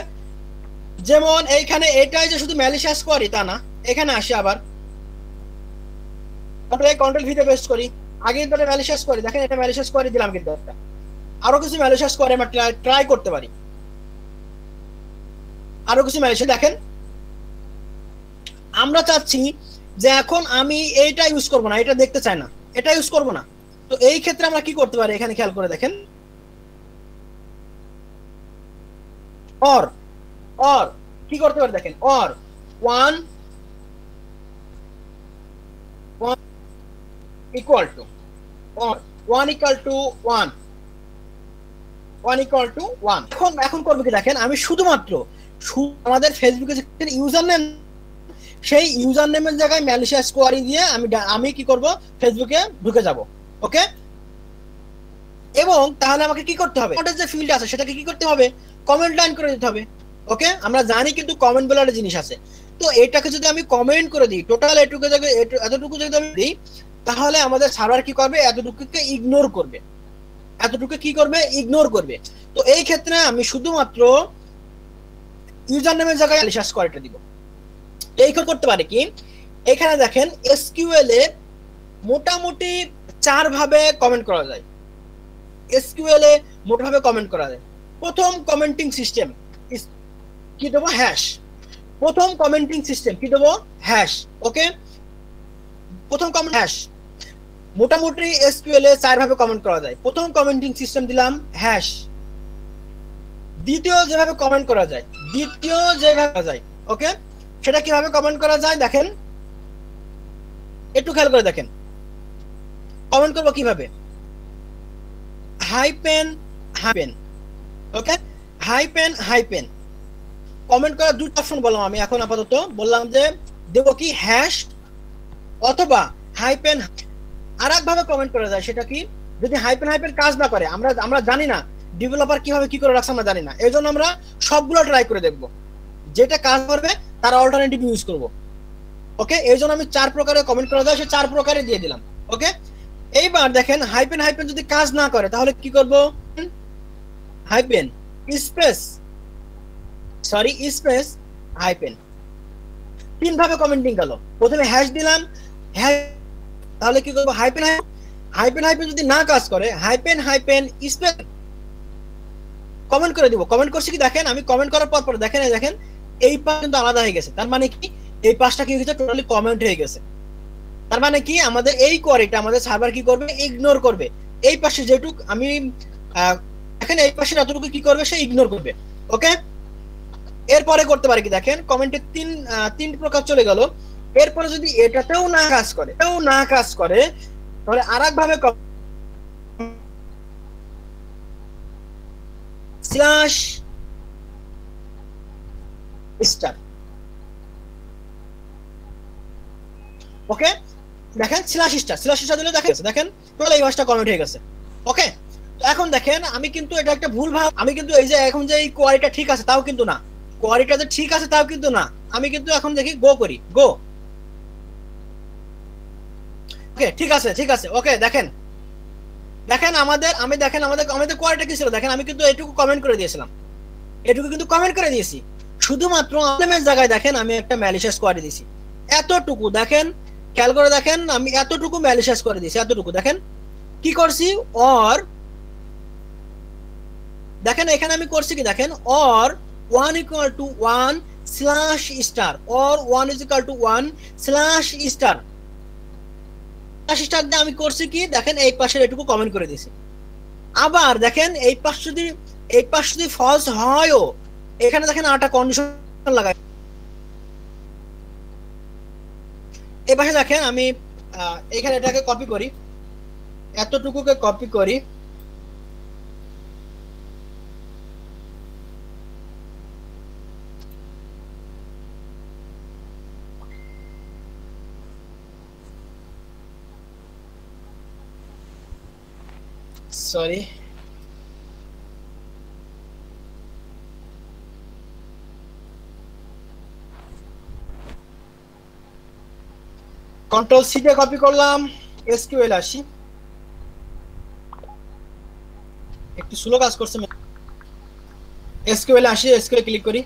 Speaker 4: যেমন এইখানে এটাই যে শুধু ম্যালিশিয়াস কোয়েরি তা না, এখানে আসি আবার কন্ট্রোল ভিতে পেস্ট করি, আগে ধরে ম্যালিশিয়াস কোয়েরি, দেখেন এটা ম্যালিশিয়াস কোয়েরি দিলাম, কিন্তু একটা আরো কিছু ম্যালিশিয়াস কোয়েরি আমরা ট্রাই করতে পারি, আরো কিছু ম্যালিশিয়াস। দেখেন আমরা চাচ্ছি যে এখন আমি এইটা ইউজ করব না, এটা দেখতে চাই না, এটা ইউজ করব না, তো এই ক্ষেত্রে আমরা কি করতে পারি এখানে খেয়াল করে দেখেন, অর অর কি করতে পারি দেখেন, or 1 equal to or 1 equal to 1 equal to 1। এখন করব কি দেখেন, আমি শুধুমাত্র আমাদের ফেসবুকে যে ইউজার নেম, সেই ইউজার নেমের জায়গায় ম্যালিশিয়াস কোয়েরি দিয়ে আমি কি করব, ফেসবুকে ঢুকে যাব। ওকে, এবং তাহলে আমাকে কি করতে হবে, যে ফিল্ড আছে সেটাকে কি করতে হবে, কমেন্ট লাইন করে দিতে হবে। ওকে, আমরা জানি কিন্তু কমেন্ট বলে একটা জিনিস আছে, তো এটাকে যদি আমি কমেন্ট করে দিই, টোটাল এতটুকু যদি আমি দিই, তাহলে আমাদের সার্ভার কি করবে, এতটুকুকে ইগনোর করবে, এতটুকু কি করবে, ইগনোর করবে। তো এই ক্ষেত্রে আমি শুধুমাত্র ইউজার নেমের জায়গায় ম্যালিশিয়াস কোয়েরিটা দিব। এই করতে পারে কি, এখানে দেখেন এসকিউএল এ মোটামুটি 4 ভাবে কমেন্ট করা যায়, এসকিউএল এ মোটাভাবে কমেন্ট করা যায়। প্রথম কমেন্টিং সিস্টেম কি দেবো, হ্যাশ। প্রথম কমেন্টিং সিস্টেম কি দেবো, হ্যাশ। ওকে, প্রথম কমেন্ট হ্যাশ, মোটামুটি এসকিউএল এ 4 ভাবে কমেন্ট করা যায়। প্রথম কমেন্টিং সিস্টেম দিলাম হ্যাশ। দ্বিতীয় যেভাবে কমেন্ট করা যায়, ওকে, সেটা কিভাবে কমেন্ট করা যায় দেখেন, একটু খেয়াল করে দেখেন, কমেন্ট করবো কিভাবে, হাইপেন হাইপেন। ওকে, হাইপেন হাইপেন কমেন্ট করার দুটো অপশন বললাম আমি এখন আপাতত, বললাম যে দেব কি হ্যাশ অথবা হাইপেন। আরেক ভাবে কমেন্ট করা যায়, সেটা কি, যদি হাইপেন হাইপেন কাজ না করে, আমরা জানি না ডেভেলপার কিভাবে কি করে রাখছে আমরা জানি না, এজন্য আমরা সবগুলো ট্রাই করে দেখব, যেটা কাজ করবে তার অল্টারনেটিভ ইউজ করব। ওকে, এইজন্য আমি 4 প্রকারের কমেন্ট করা যায়, সে 4 প্রকারে দিয়ে দিলাম। ওকে, এইবার দেখেন হাইপেন হাইপেন যদি কাজ না করে তাহলে কি করব, হাইপেন স্পেস স্পেস হাইপেন। 3 ভাবে কমেন্টিং গেল, প্রথমে হ্যাশ দিলাম, হ্যাশ, তাহলে কি করব, হাইপেন হাইপেন হাইপেন যদি না কাজ করে, হাইপেন হাইপেন স্পেস কমেন্ট করে দিব। কমেন্ট করছি কি দেখেন, আমি কমেন্ট করার পর দেখেন এই পাশ কিন্তু আলাদা হয়ে গেছে, তার মানে কি এই পাশটা কি হয়েছে, টোটালি কমেন্ট হয়ে গেছে। তার মানে কি আমাদের এই কোয়েরিটা আমাদের সার্ভার কি করবে, ইগনোর করবে। এই পাশে যেটুক আমি দেখেন, এই পাশে যতটুকু কি করবে, সে ইগনোর করবে। ওকে, এরপরে করতে পারে কি দেখেন, কমেন্টে 3 প্রকার চলে গেল। এরপরে যদি এটাতেও না কাজ করে তাহলে আরেক ভাবে স্ল্যাশ স্টার। ওকে, দেখেন স্ল্যাশ স্টার দিলে দেখেন টোটাল এই ভাষটা কমেন্ট হয়ে গেছে। ওকে, তো এখন দেখেন আমি কিন্তু এটা একটা ভুল ভাব, আমি কিন্তু এই যে এখন যে এই কোয়ারিটা ঠিক আছে তাও কিন্তু না, কোয়ারিটা যে ঠিক আছে তাও কিন্তু না, আমি কিন্তু এখন দেখি গো করি, গো। ওকে, ঠিক আছে। ওকে, দেখেন আমাদের কোয়ারিটা কি ছিল দেখেন, আমি কিন্তু এটুকু কমেন্ট করে দিয়েছিলাম, শুধুমাত্র আলেমের জায়গায় দেখেন আমি একটা ম্যালিশিয়াস কোয়ারি দিয়েছি, এতটুকু দেখেন, খেয়াল করে দেখেন, আমি এতটুকু ম্যালিশিয়াস করে দিয়েছি, এতটুকু দেখেন কি করছি, অর দেখেন এখানে আমি করছি কি দেখেন, or 1 equal to 1 slash star, or 1 is equal to 1 slash star দিয়ে আমি করছি কি দেখেন, এই পাশের এটুকু কমেন্ট করে দিয়েছি। আবার দেখেন এই পাশ যদি ফলস হয়ও, এখানে দেখেন আরেকটা কন্ডিশন লাগাই। এই পাশে দেখেন আমি এখানে এটাকে কপি করি, এতটুকুকে কপি করি, সরি, কন্ট্রোল সি দিয়ে কপি করলাম, এসকিউএল আসি, একটু স্লো কাজ করছে, এসকিউএল আসি, এসকিউএল ক্লিক করি,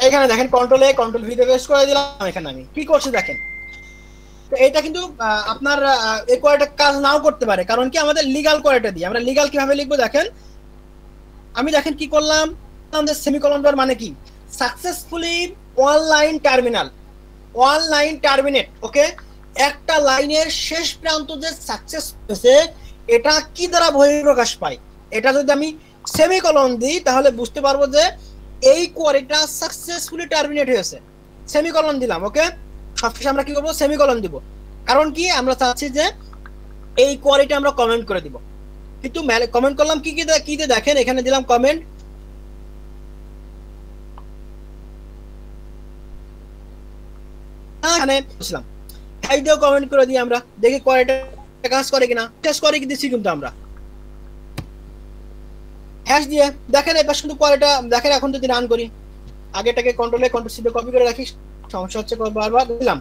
Speaker 4: এখানে দেখেন কন্ট্রোল এ কন্ট্রোল ভি দিয়ে পেস্ট করে দিলাম। এখানে আমি কি করছি দেখেন, তো এটা কিন্তু আপনার এই কোয়ারিটা কাজ নাও করতে পারে, কারণ কি আমাদের লিগ্যাল কোয়ারিটা দিয়ে আমরা লিগ্যাল কিভাবে লিখবো দেখেন, আমি দেখেন কি করলাম, আমাদের সেমিকোলন দেওয়ার মানে কি, successfully one line terminal, one line terminate, okay, একটা লাইনের শেষ প্রান্ত যে সাকসেস হয়েছে এটা কি দ্বারা বহিঃপ্রকাশ পায়, এটা যদি আমি সেমিকোলন দিই তাহলে বুঝতে পারবো যে এই কোয়ারিটা সাকসেসফুলি টার্মিনেট হয়েছে, সেমিকোলন দিলাম, ওকে, সবশেষে আমরা কি করবো, সেমিকোলন দিব, কারণ কি আমরা চাচ্ছি যে এই কোয়ারিটা আমরা কমেন্ট করে দিব, কিন্তু কমেন্ট করলাম কি কি দেখেন, এখানে দিলাম কমেন্ট, এখানে বুঝলাম এই দিয়েও কমেন্ট করে দিই, আমরা দেখি কোয়ারিটা কাজ করে কিনা, টেস্ট করে কি দিচ্ছি কিন্তু আমরা হ্যাশ দিয়ে দেখেন, এবার শুধু কোয়ারিটা দেখেন, এখন যদি রান করি, আগেটাকে কন্ট্রোলে কন্ট্রোল সি দিয়ে কপি করে রাখি, সমস্যা হচ্ছে বারবার দিলাম,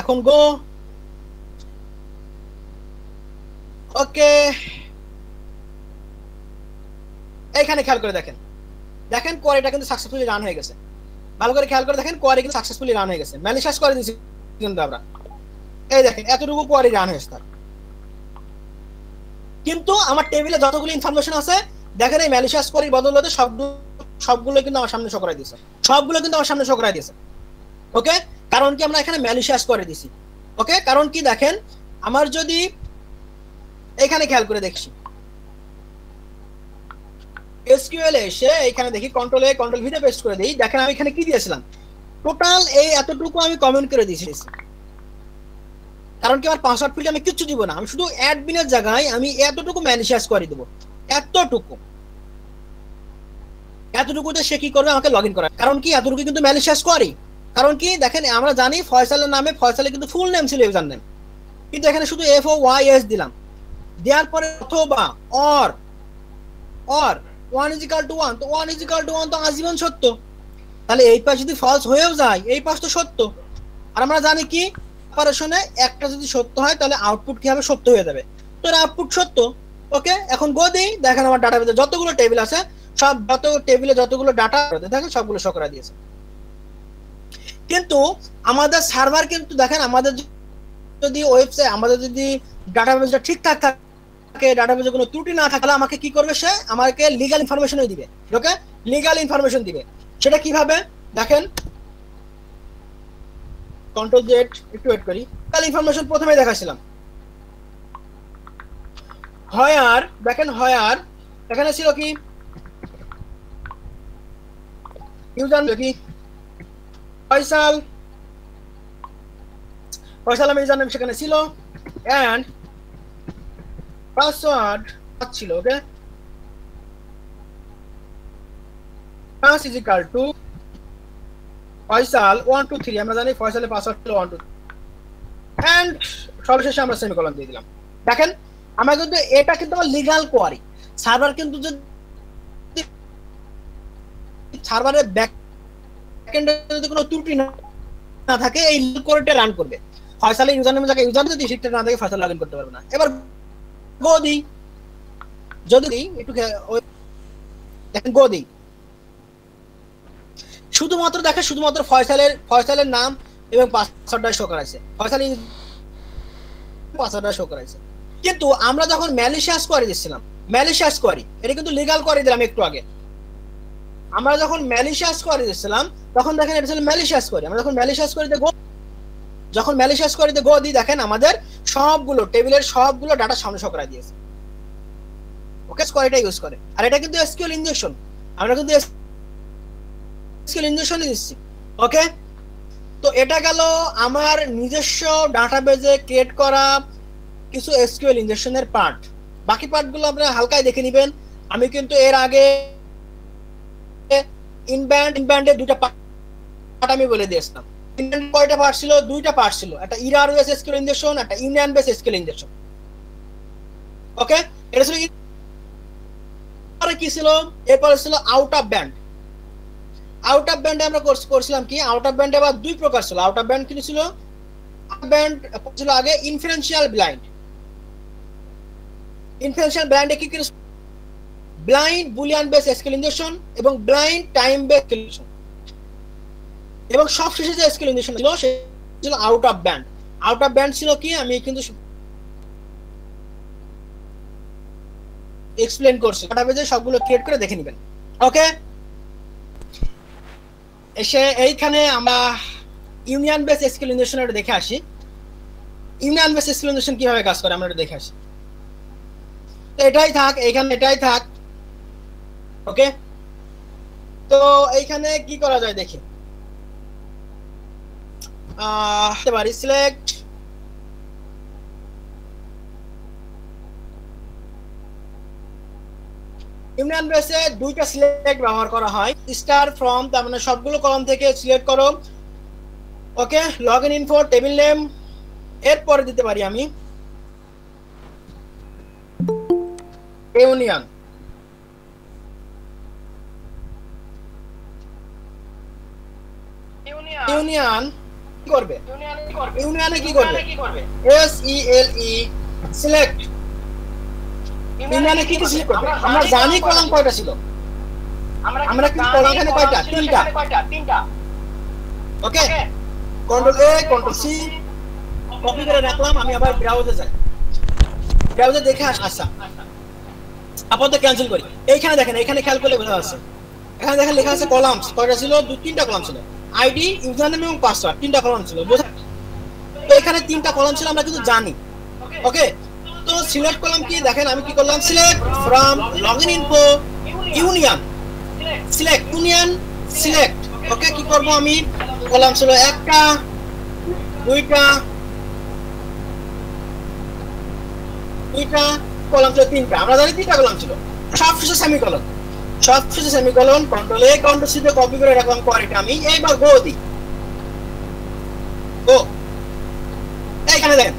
Speaker 4: এখন গো, ওকে, এইখানে খেয়াল করে দেখেন, দেখেন কোয়ারিটা কিন্তু সাকসেসফুলি রান হয়ে গেছে, ভালো করে খেয়াল করে দেখেন কোয়ারি কিন্তু সাকসেসফুলি রান হয়ে গেছে, ম্যালিশিয়াস করে দিয়েছি কিন্তু আমরা, এই দেখেন এতটুকু কোয়ারি রান হয়েছে তার, কিন্তু আমার টেবিলে যতগুলো ইনফরমেশন আছে দেখেন এই ম্যালিশিয়াস কোয়ারির বদলে সবগুলো কিন্তু আমার সামনে শো করাই দিয়েছে, সবগুলো কিন্তু আমার সামনে শো করাই দিয়েছে, ওকে, কারণ কি আমরা এখানে ম্যালিশিয়াস করে দিয়েছি, ওকে, কারণ কি দেখেন আমার যদি এখানে খেয়াল করে দেখছি, এসকিউএল এসে এখানে দেখি কন্ট্রোল এ কন্ট্রোল ভি তে পেস্ট করে দেই, দেখেন আমি এখানে কি দিয়েছিলাম, টোটাল এই এতটুকু আমি কমেন্ট করে দিয়েছি, কারণ কি আমার পাসওয়ার্ড ফিল্ডে আমি কিচ্ছু দিব না, আমি শুধু অ্যাডমিনের জায়গায় আমি এতটুকু ম্যালিশিয়াস করে দেব, এতটুকুতে সে কি করবে, আমাকে লগইন করাবে, কারণ কি এতটুকু কিন্তু ম্যালিশিয়াস করি, কারণ কি দেখেন আমরা জানি ফয়সালের নামে, ফয়সালের কিন্তু ফুল নেম ছিল ইউজার নেম, কিন্তু এখানে শুধু FOYS দিলাম, দেওয়ার পরে অথবা অর 1 is equal to 1, তো 1 is equal to 1 তো আজীবন সত্য, তাহলে এই পাশ যদি ফলস হয়েও যায় এই পাশ তো সত্য, আর আমরা জানি কি অপারেশনে একটা যদি সত্য হয় তাহলে আউটপুট কি হবে, সত্য হয়ে যাবে, তো আউটপুট সত্য, ওকে, এখন গো দেই, দেখেন আমার ডাটাবেসে যতগুলো টেবিল আছে সব যত টেবিলে যতগুলো ডাটা দেখেন সবগুলো শো করে দিয়েছে, কিন্তু আমাদের সার্ভার কিন্তু দেখেন আমাদের যদি ওয়েবসাইট আমাদের যদি ডাটাবেসটা ঠিকঠাক থাকে, ডাটাবেসে কোনো ত্রুটি না থাকে, তাহলে আমাকে কি করবে, সে আমাকে লিগ্যাল ইনফরমেশনই দিবে, ওকে, লিগ্যাল ইনফরমেশন দিবে, সেটা কিভাবে দেখেন, কন্ট্রোল জেড একটু ওয়েট করি, লিগ্যাল ইনফরমেশন প্রথমে দেখাছিলাম, হয়ার, দেখেন হয়ার এখানে ছিল কি, ইউজার কি ফয়সাল আমার ইউজার নেম সেখানে ছিল, এন্ড পাসওয়ার্ড ছিল, okay, pass is equal to Faisal 1 2 3, আমরা জানি ফয়সালের পাসওয়ার্ড ছিল 1 2 এন্ড সর্বশেষে আমরা সেমিকোলন দিয়ে দিলাম, দেখেন আমরা কিন্তু এটা কিন্তু আমার লিগ্যাল কোয়ারি, সার্ভার কিন্তু যদি সার্ভারের ব্যাকএন্ডে যদি কোনো ত্রুটি না থাকে এই কোয়ারিটা রান করবে, ফয়সালের ইউজার নেম জায়গায় ইউজার যদি শিখতে না থাকে ফয়সাল লগইন করতে পারবে না, এবার গো দিই, যদি একটু দেখেন গো দিই, শুধুমাত্র দেখে শুধুমাত্র ফয়সালের নাম এবং পাসওয়ার্ডটা শো করাইছে, ফয়সালের পাসওয়ার্ডটা শো করাইছে, কিন্তু আমরা যখন ম্যালিশিয়াস কোয়ারি দিচ্ছিলাম, ম্যালিশিয়াস কোয়ারি এটা কিন্তু লিগ্যাল কোয়ারি দিলাম একটু আগে, আমরা যখন ম্যালিশিয়াস কোয়ারি দিচ্ছিলাম তখন দেখেন এটা ছিল ম্যালিশিয়াস কোয়ারি, আমরা যখন ম্যালিশিয়াস কোয়ারিতে গো দিই দেখেন আমাদের সবগুলো টেবিলের সবগুলো ডাটা সামনে শো করাই দিয়েছে, ওকে, কোয়ারিটা ইউজ করে, আর এটা কিন্তু এসকিউএল ইনজেকশন, আমরা কিন্তু এসকিউএল ইনজেকশনই দিচ্ছি, ওকে, তো এটা গেল আমার নিজস্ব ডাটাবেজে ক্রিয়েট করা কিছু এসকিউএল ইনজেকশনের পার্ট, বাকি পার্টগুলো আপনারা হালকায় দেখে নেবেন, আমি কিন্তু এর আগে ইনবাউন্ডের দুটো পার্ট আমি বলে দিয়েছিলাম, কয়টা পার্ট ছিল? দুইটা পার্ট ছিল, একটা ইরার বেস এসকিউএল ইনজেকশন, একটা ইউনিয়ন বেস এসকিউএল ইনজেকশন। ওকে, এটা ছিল আরে কি ছিল? এরপর ছিল out of band. Out of ব্যান্ডে আমরা করছিলাম কি, আউট অফ ব্যান্ডে আবার দুই প্রকার ছিল। আউট অফ ব্যান্ড কি ছিল? ব্যান্ড ছিল আগে ইনফারেন্সিয়াল ব্লাইন্ড। ইনফারেন্সিয়াল ব্লাইন্ডে কি ছিল? Blind Boolean base SQL injection এবং ব্লাইন্ড টাইম বেস ইনজেকশন, এবং সবশেষে যে এসকিউএল ইনজেকশন ছিল সেটা ছিল out of band. Out of band ছিল কি, আমি কিন্তু এক্সপ্লেইন করছি, ডাটাবেজে সবগুলো ক্রিয়েট করে দেখে নেবেন। ওকে, এসে এইখানে আমরা ইউনিয়ন বেস এসকিউএল ইনজেকশন এটা দেখে আসি। ইউনিয়ন বেস এসকিউএল ইনজেকশন কিভাবে কাজ করে আমরা এটা দেখে আসি। তো এটাই থাক, এইখানে এটাই থাক। ওকে, তো এইখানে কি করা যায় দেখি। পারি সিলেক্ট ইউনিয়ন বেসে দুইটা সিলেক্ট ব্যবহার করা হয়, স্টার ফ্রম, তার মানে সবগুলো কলাম থেকে সিলেক্ট করো। ওকে, লগইন ইনফো, টেবিল নেম, এরপরে দিতে পারি আমি ইউনিয়ন। ইউনিয়ন কি করবে? ইউনিয়নে কি করবে? এস ই এল ই সিলেক্ট। ইউনিয়নে কি সিলেক্ট করবে? আমরা জানি কলাম কয়টা ছিল, আমরা কি কলাম এখানে কয়টা? তিনটা। ওকে, কন্ট্রোল এ কন্ট্রোল সি কপি করে রাখলাম। আমি আবার ব্রাউজারে যাই, ব্রাউজারে দেখে আসা আপাতত ক্যান্সেল করি। এইখানে দেখেন, এইখানে খেয়াল করলে বোঝা যাচ্ছে, এখানে দেখেন লেখা আছে কলামস কয়টা ছিল? তিনটা কলাম ছিল, আইডি, ইউজার নেম এবং পাসওয়ার্ড, তিনটা কলাম ছিল। তো এখানে তিনটা কলাম ছিল, আমরা কিন্তু জানি। ওকে, তো সিলেক্ট করলাম কি, দেখেন আমি কি করলাম, select from login info union, select union select. Okay, কি করব আমি, কলাম ছিল একটা, দুইটা, কলাম ছিল তিনটা, আমরা জানি তিনটা কলাম ছিল। সবশেষে সেমিকলন, সবশেষে সেমিকলন, কন্ট্রোল এ কন্ট্রোল সি তে কপি করে রাখলাম কোয়ারিটা আমি। এইবার গো দিই, গো। এইখানে দেখেন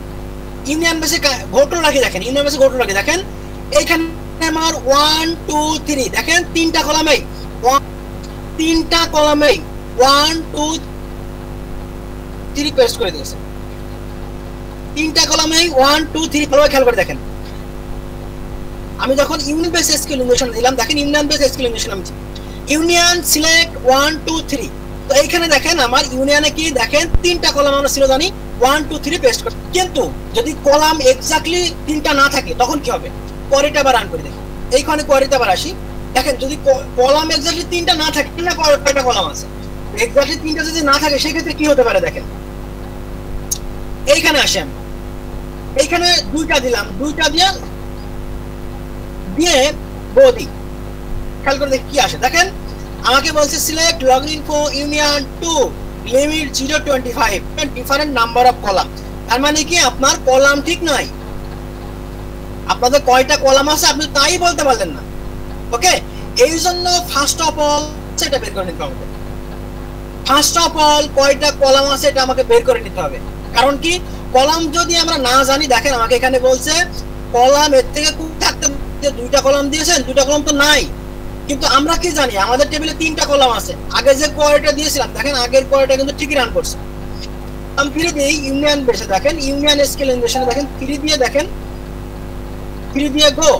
Speaker 4: ইউনিয়ন বেসে ঘটনা রাখি, দেখেন ইউনিয়ন বেসে ঘটনা রাখি, দেখেন এইখানে আমার 1 2 3, দেখেন তিনটা কলামেই 1 2 3 পেস্ট করে দিয়েছে। তিনটা কলামেই 1 2 3 ভালো খেয়াল করে দেখেন। আমি যখন ইউনিয়ন বেস এসকিউএল ইনজেকশন দিলাম, দেখেন ইউনিয়ন বেস এসকিউএল ইনজেকশন আমি ইউনিয়ন সিলেক্ট 1 2 3। তো এইখানে দেখেন আমার ইউনিয়নে কি, দেখেন তিনটা কলাম আমরা ছিল জানি 1 2 3 পেস্ট করতে। কিন্তু যদি কলাম এক্স্যাক্টলি তিনটা না থাকে তখন কি হবে? কোয়ারিটা আবার রান করে দেখি। এইখানে কোয়ারিটা আবার আসি, দেখেন যদি কলাম এক্স্যাক্টলি তিনটা না থাকে, না কয়টা কলাম আছে, এক্স্যাক্টলি তিনটা যদি না থাকে সেই ক্ষেত্রে কি হতে পারে দেখেন। এইখানে আসেন, এইখানে দুইটা দিলাম, দুইটা দিয়ে বডি খেয়াল করে দেখি কি আসে। দেখেন আমাকে বলছে select login info union 2 limit 025 different number of column. তার মানে কি আপনার কলাম ঠিক নাই, আপনাদের কয়টা কলাম আছে আপনি তাই বলতে পারলেন না। ওকে, এই জন্য ফার্স্ট অফ অল সেটা বের করে নিতে হবে। ফার্স্ট অফ অল কয়টা কলাম আছে এটা আমাকে বের করে নিতে হবে। কারণ কি, কলাম যদি আমরা না জানি, দেখেন আমাকে এখানে বলছে কলাম এর থেকে কম থাকতে, দুইটা কলাম দিয়েছেন, দুইটা কলাম তো নাই। কিন্তু আমরা কি জানি আমাদের টেবিলে তিনটা কলাম আছে। আগে যে কোয়ারিটা দিয়েছিলাম, দেখেন আগের কোয়ারিটা কিন্তু ঠিকই রান করছে। আমি ফিরে দিই ইউনিয়ন বেসে, দেখেন ইউনিয়ন এসকিউএল ইনজেকশনে দেখেন ফিরে দিয়ে, দেখেন ফিরে দিয়ে গো,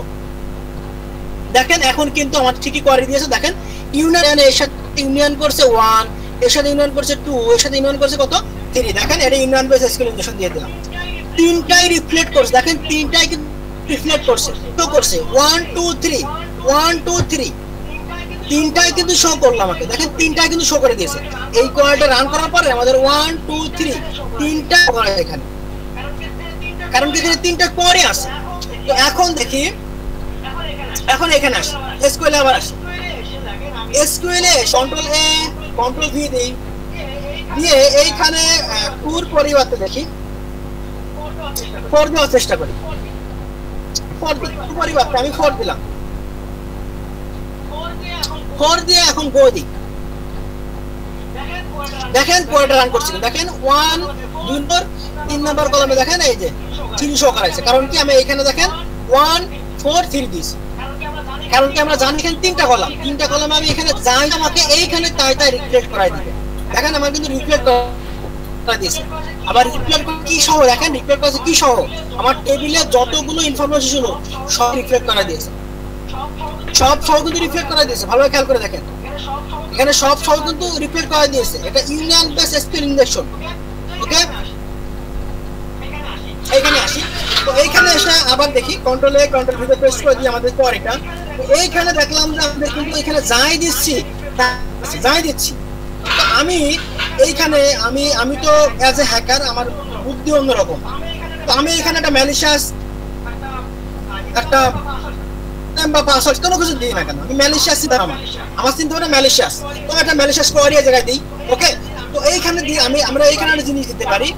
Speaker 4: দেখেন এখন কিন্তু আমার ঠিকই কোয়ারি দিয়েছে। দেখেন ইউনিয়ন এর সাথে ইউনিয়ন করছে 1, এর সাথে ইউনিয়ন করছে 2, এর সাথে ইউনিয়ন করছে কত 3। দেখেন এটা ইউনিয়ন বেস এসকিউএল ইনজেকশন দিয়ে দিলাম, তিনটাই রিফ্লেক্ট করছে। দেখেন তিনটাই কিন্তু রিফ্লেক্ট করছে, তো করছে 1 2 3 1 2 3, তিনটাই কিন্তু শো করলো আমাকে। দেখেন তিনটাই কিন্তু শো করে দিয়েছে। এই কোয়ারিটা রান করার পরে আমাদের 1 2 3 তিনটা কোয়ারি এখানে, কারণ কি এখানে তিনটা কোয়ারি আছে। তো এখন দেখি, এখন এখানে আসি এসকিউএল এ, আবার আসি এসকিউএল এ কন্ট্রোল এ কন্ট্রোল ভি দেই, দিয়ে এইখানে 2 এর পরিবর্তে দেখি 4 দেওয়ার চেষ্টা করি। 4 পরিবর্তে আমি 4 দিলাম, 4 দিয়ে এখন গো দিই। দেখেন কোয়াটা রান করছিল, দেখেন 1 2 নম্বর 3 নম্বর কলামে দেখেন এই যে 3 শো করাইছে। কারণ কি আমি এখানে দেখেন 1 4 3 দিছি, কারণ কি আমরা জানি এখানে তিনটা কলাম আমি এখানে যাই আমাকে এইখানে তাই রিফ্লেক্ট করাই দিবে। দেখেন আমার কিন্তু রিফ্লেক্ট করা দিয়েছে। আবার রিফ্লেক্ট কি সহ দেখেন, রিফ্লেক্ট করেছে কি সহ, আমার টেবিলে যতগুলো ইনফরমেশন ছিল সব রিফ্লেক্ট করা দিয়েছে, সব সহ কিন্তু রিফ্লেক্ট করা দিয়েছে। ভালোভাবে খেয়াল করে দেখেন, এখানে সব সহ কিন্তু রিফ্লেক্ট করা দিয়েছে। এটা ইউনিয়ন বেস এসকিউএল ইনজেকশন। ওকে, এইখানে আসি। তো এইখানে এসে আবার দেখি কন্ট্রোল এ কন্ট্রোল ভিতে প্রেস করে দিই আমাদের কোয়ারিটা। এইখানে দেখলাম যে আমাদের কিন্তু এখানে যাই দিচ্ছি। তো আমি এইখানে আমি তো অ্যাজ এ হ্যাকার আমার বুদ্ধি অন্যরকম। তো আমি এখানে একটা ম্যালিশিয়াস একটা বা পাসওয়ার্ড কোনো কিছু দিই না কেন, আমি ম্যালিশিয়াস দিই। আমার চিন্তা ভাবনা ম্যালিশিয়াস, তো একটা ম্যালিশিয়াস কোয়ারি জায়গায় দিই। ওকে, তো এইখানে দিয়ে আমরা এইখানে একটা জিনিস দিতে পারি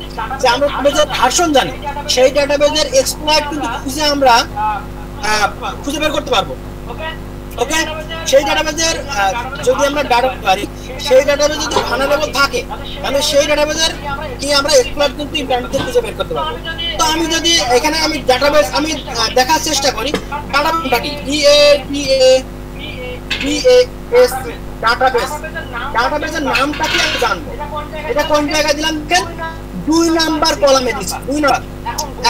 Speaker 4: যে আমরা যে ভার্সন জানি সেই ডাটাবেজের এক্সপ্লয়েট কিন্তু আমরা খুঁজে বের করতে পারবো। ওকে, সেই ডাটাবেজের যদি আমরা ডাটা পারি, সেই ডাটাবেজ যদি ভালনারেবল থাকে তাহলে সেই ডাটাবেজের কি আমরা এক্সপ্লয়েট কিন্তু ইন্টারনেট থেকে খুঁজে বের করতে পারবো। তো আমি যদি এখানে আমি ডাটাবেজ আমি দেখার চেষ্টা করি, ডাটাবেজটা কি DATABAS ডাটাবেজের নামটা কি আমি জানবো। এটা কোন জায়গায় দিলাম দেখেন, 2 নাম্বার কলামে দিছি, 2 নাম্বার।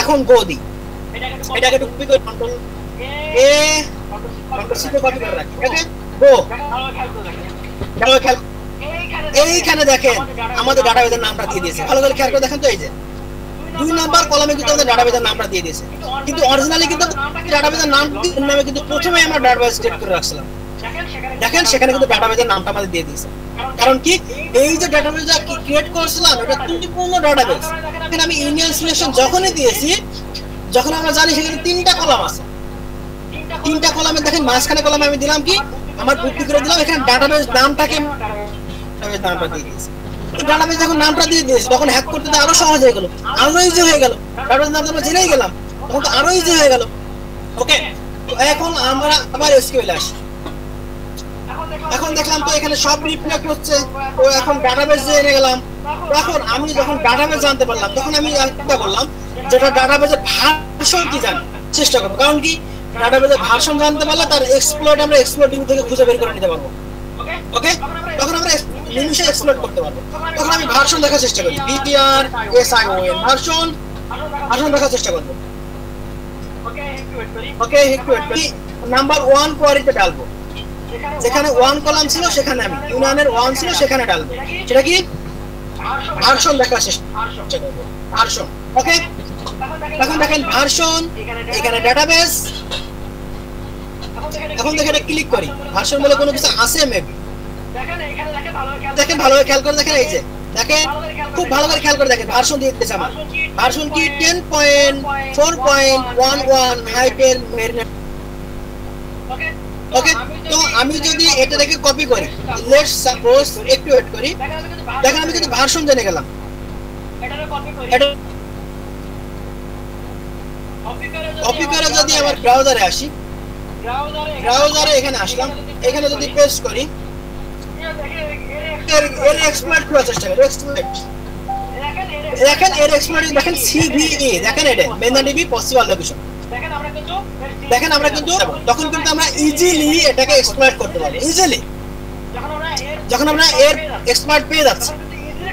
Speaker 4: এখন গো দিই, এটাকে একটু কপি করে কন্ট্রোল এ কন্ট্রোল সি তে কপি করে রাখি। ওকে, গো। এইখানে দেখেন আমাদের ডাটাবেজের নামটা দিয়ে দিয়েছে। ভালো করে খেয়াল করে দেখেন তো, এই যে 2 নাম্বার কলামে কিন্তু আমাদের ডাটাবেজের নামটা দিয়ে দিয়েছে। কিন্তু অরিজিনালি কিন্তু ডাটাবেজের নামে কিন্তু প্রথমে আমরা ডাটাবেজ সেট করে রাখছিলাম। দেখেন সেখানে কিন্তু ডাটাবেজের নামটা আমাদের দিয়ে দিয়েছে। কারণ কি এই যে ডাটাবেজটা ক্রিয়েট করেছিলাম এটা ত্রুটিপূর্ণ ডাটাবেজ। এখানে আমি ইউনিয়ন সিলেকশন যখনই দিয়েছি, যখন আমরা জানি সেখানে 3টা কলাম আছে, 3টা কলামে দেখেন মাঝখানে কলামে আমি দিলাম কি আমার বুদ্ধি করে দিলাম এখানে ডাটাবেজ নামটাকে নামটা দিয়ে দিয়েছি। ডাটাবেজ যখন নামটা দিয়ে দিয়েছি তখন হ্যাক করতে আরো সহজ হয়ে গেল, আরো ইজি হয়ে গেল। ডাটাবেজ নামটা আমরা জেনেই গেলাম, তখন তো আরো ইজি হয়ে গেল। ওকে, তো এখন আমরা আবার এসকিউএল আসি। এখন দেখলাম তো এখানে সব রিফ্লেক্ট হচ্ছে। তো এখন ডাটাবেজ জেনে গেলাম। এখন আমি যখন ডাটাবেজ জানতে পারলাম তখন আমি চিন্তা করলাম যেটা ডাটাবেজের ভার্সন কি জানি চেষ্টা করবো। কারণ কি ডাটাবেজের ভার্সন জানতে পারলে তার এক্সপ্লয়েট আমরা এক্সপ্লয়েটিং থেকে খুঁজে বের করে নিতে পারবো। ওকে, তখন আমরা নিমিশে এক্সপ্লয়েট করতে পারবো। তখন আমি ভার্সন দেখার চেষ্টা করি, BTRSION ভার্সন দেখার চেষ্টা করবো। ওকে, একটু নাম্বার 1 কোয়ারিতে ডালবো, যেখানে 1 কলাম ছিল সেখানে আমি ইউনিয়নের 1 ছিল সেখানে ডালবো। সেটা কি ভার্সন দেখার চেষ্টা করবো, ভার্সন। ওকে, এখন দেখেন ভার্সন, এখানে ডাটাবেস। এখন দেখেন এটা ক্লিক করি, ভার্সন বলে কোনো কিছু আছে মেবি। দেখেন ভালোভাবে খেয়াল করে দেখেন, এই যে দেখেন খুব ভালো করে খেয়াল করে দেখেন ভার্সন দিয়ে দিয়েছে আমার। ভার্সন কি 10.4.11 হাইপের মেরিনেট। ওকে, তো আমি যদি এটা থেকে কপি করি, লেটস সাপোজ একটু ওয়েট করি, দেখেন আমি কিন্তু ভার্সন জেনে গেলাম। এটা কপি করে যদি আমার ব্রাউজারে আসি, ব্রাউজারে এখানে আসলাম, এখানে যদি পেস্ট করি, এর এক্সপ্লয়েট করার চেষ্টা করি। দেখেন এর এক্সপ্লয়েট দেখেন CVE, দেখেন এটা মেনডিবি পসিবল লোকেশন। দেখেন আমরা কিন্তু তখন কিন্তু আমরা ইজিলি এটাকে এক্সপ্লয়েট করতে পারবো। ইজিলি যখন আমরা এর এক্সপ্লয়েট পেয়ে যাচ্ছি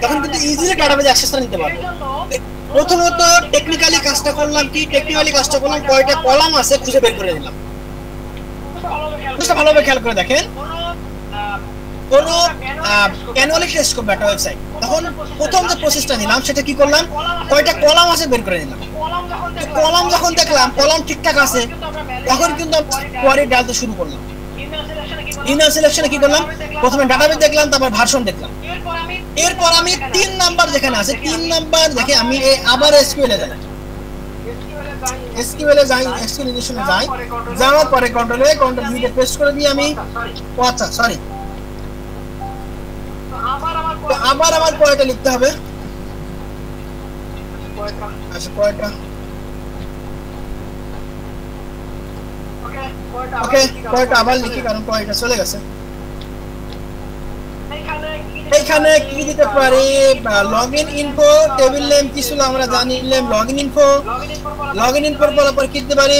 Speaker 4: তখন কিন্তু ইজিলি ডাটাবেজ অ্যাক্সেসটা নিতে পারবো। প্রথমত টেকনিক্যালি কাজটা করলাম কি, কয়টা কলাম আছে খুঁজে বের করে নিলাম। ভালোভাবে খেয়াল করে দেখেন, কোনো ম্যানুয়ালি টেস্ট করবে একটা ওয়েবসাইট, তখন প্রথম যে প্রসেসটা নিলাম সেটা কি করলাম, কয়টা কলাম আছে বের করে নিলাম। কলাম যখন দেখলাম কলাম ঠিকঠাক আছে তখন কিন্তু কোয়ারি ডালতে শুরু করলাম। ইউনিয়ন সিলেকশনে কি করলাম, প্রথমে ডাটাবেজ দেখলাম, তারপর ভার্সন দেখলাম। এরপর আমি 3 নাম্বার যেখানে আছে 3 নাম্বার দেখে আমি আবার এসকিউএল এ যাই, এসকিউএল ইনজেকশনে যাই, যাওয়ার পরে কন্ট্রোল এ কন্ট্রোল ভি তে পেস্ট করে দিই আমি। আচ্ছা সরি, আবার আমার কোয়ারিটা লিখতে হবে। আচ্ছা কোয়ারিটা ওকে, কোয়ারিটা আবার লিখি কারণ কোয়ারিটা চলে গেছে। এখানে কি দিতে পারি লগইন ইনফো টেবিল নেম কি ছিল আমরা জানি নিলাম লগইন ইনফো পর কি দিতে পারি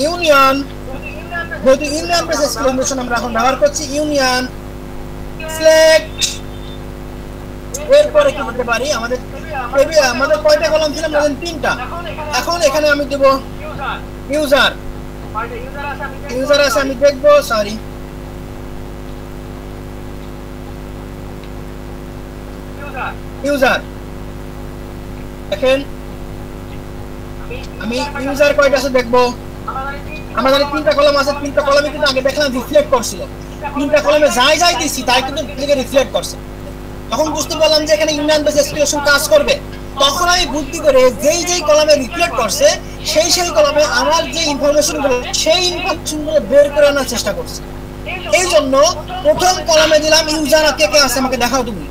Speaker 4: ইউনিয়ন যেহেতু ইউনিয়ন বেস এক্সক্লেমেশন আমরা এখন ব্যবহার করছি ইউনিয়ন সিলেক্ট এরপরে কি করতে পারি আমাদের কয়টা কলাম ছিল আমাদের তিনটা এখন এখানে আমি দেব ইউজার আছে আমি দেখব সরি ইউজার দেখেন আমি ইউজার কয়টা আছে দেখব আমাদের তিনটা কলাম আছে তিনটা কলামে কিন্তু আগে দেখলাম রিফ্লেক্ট করছিল তিনটা কলামে যাই দিছি তাই কিন্তু রিফ্লেক্ট করছে তখন বুঝতে পারলাম যে এখানে ইউনিয়ন বেস এক্সক্লেমেশন কাজ করবে তখন আমি বুদ্ধি করে যেই কলামে রিফ্লেক্ট করছে সেই কলামে আমার যে ইনফরমেশনগুলো সেই ইনফরমেশনগুলো বের করে আনার চেষ্টা করছি এই জন্য প্রথম কলামে দিলাম ইউজার কে আছে আমাকে দেখাও তুমি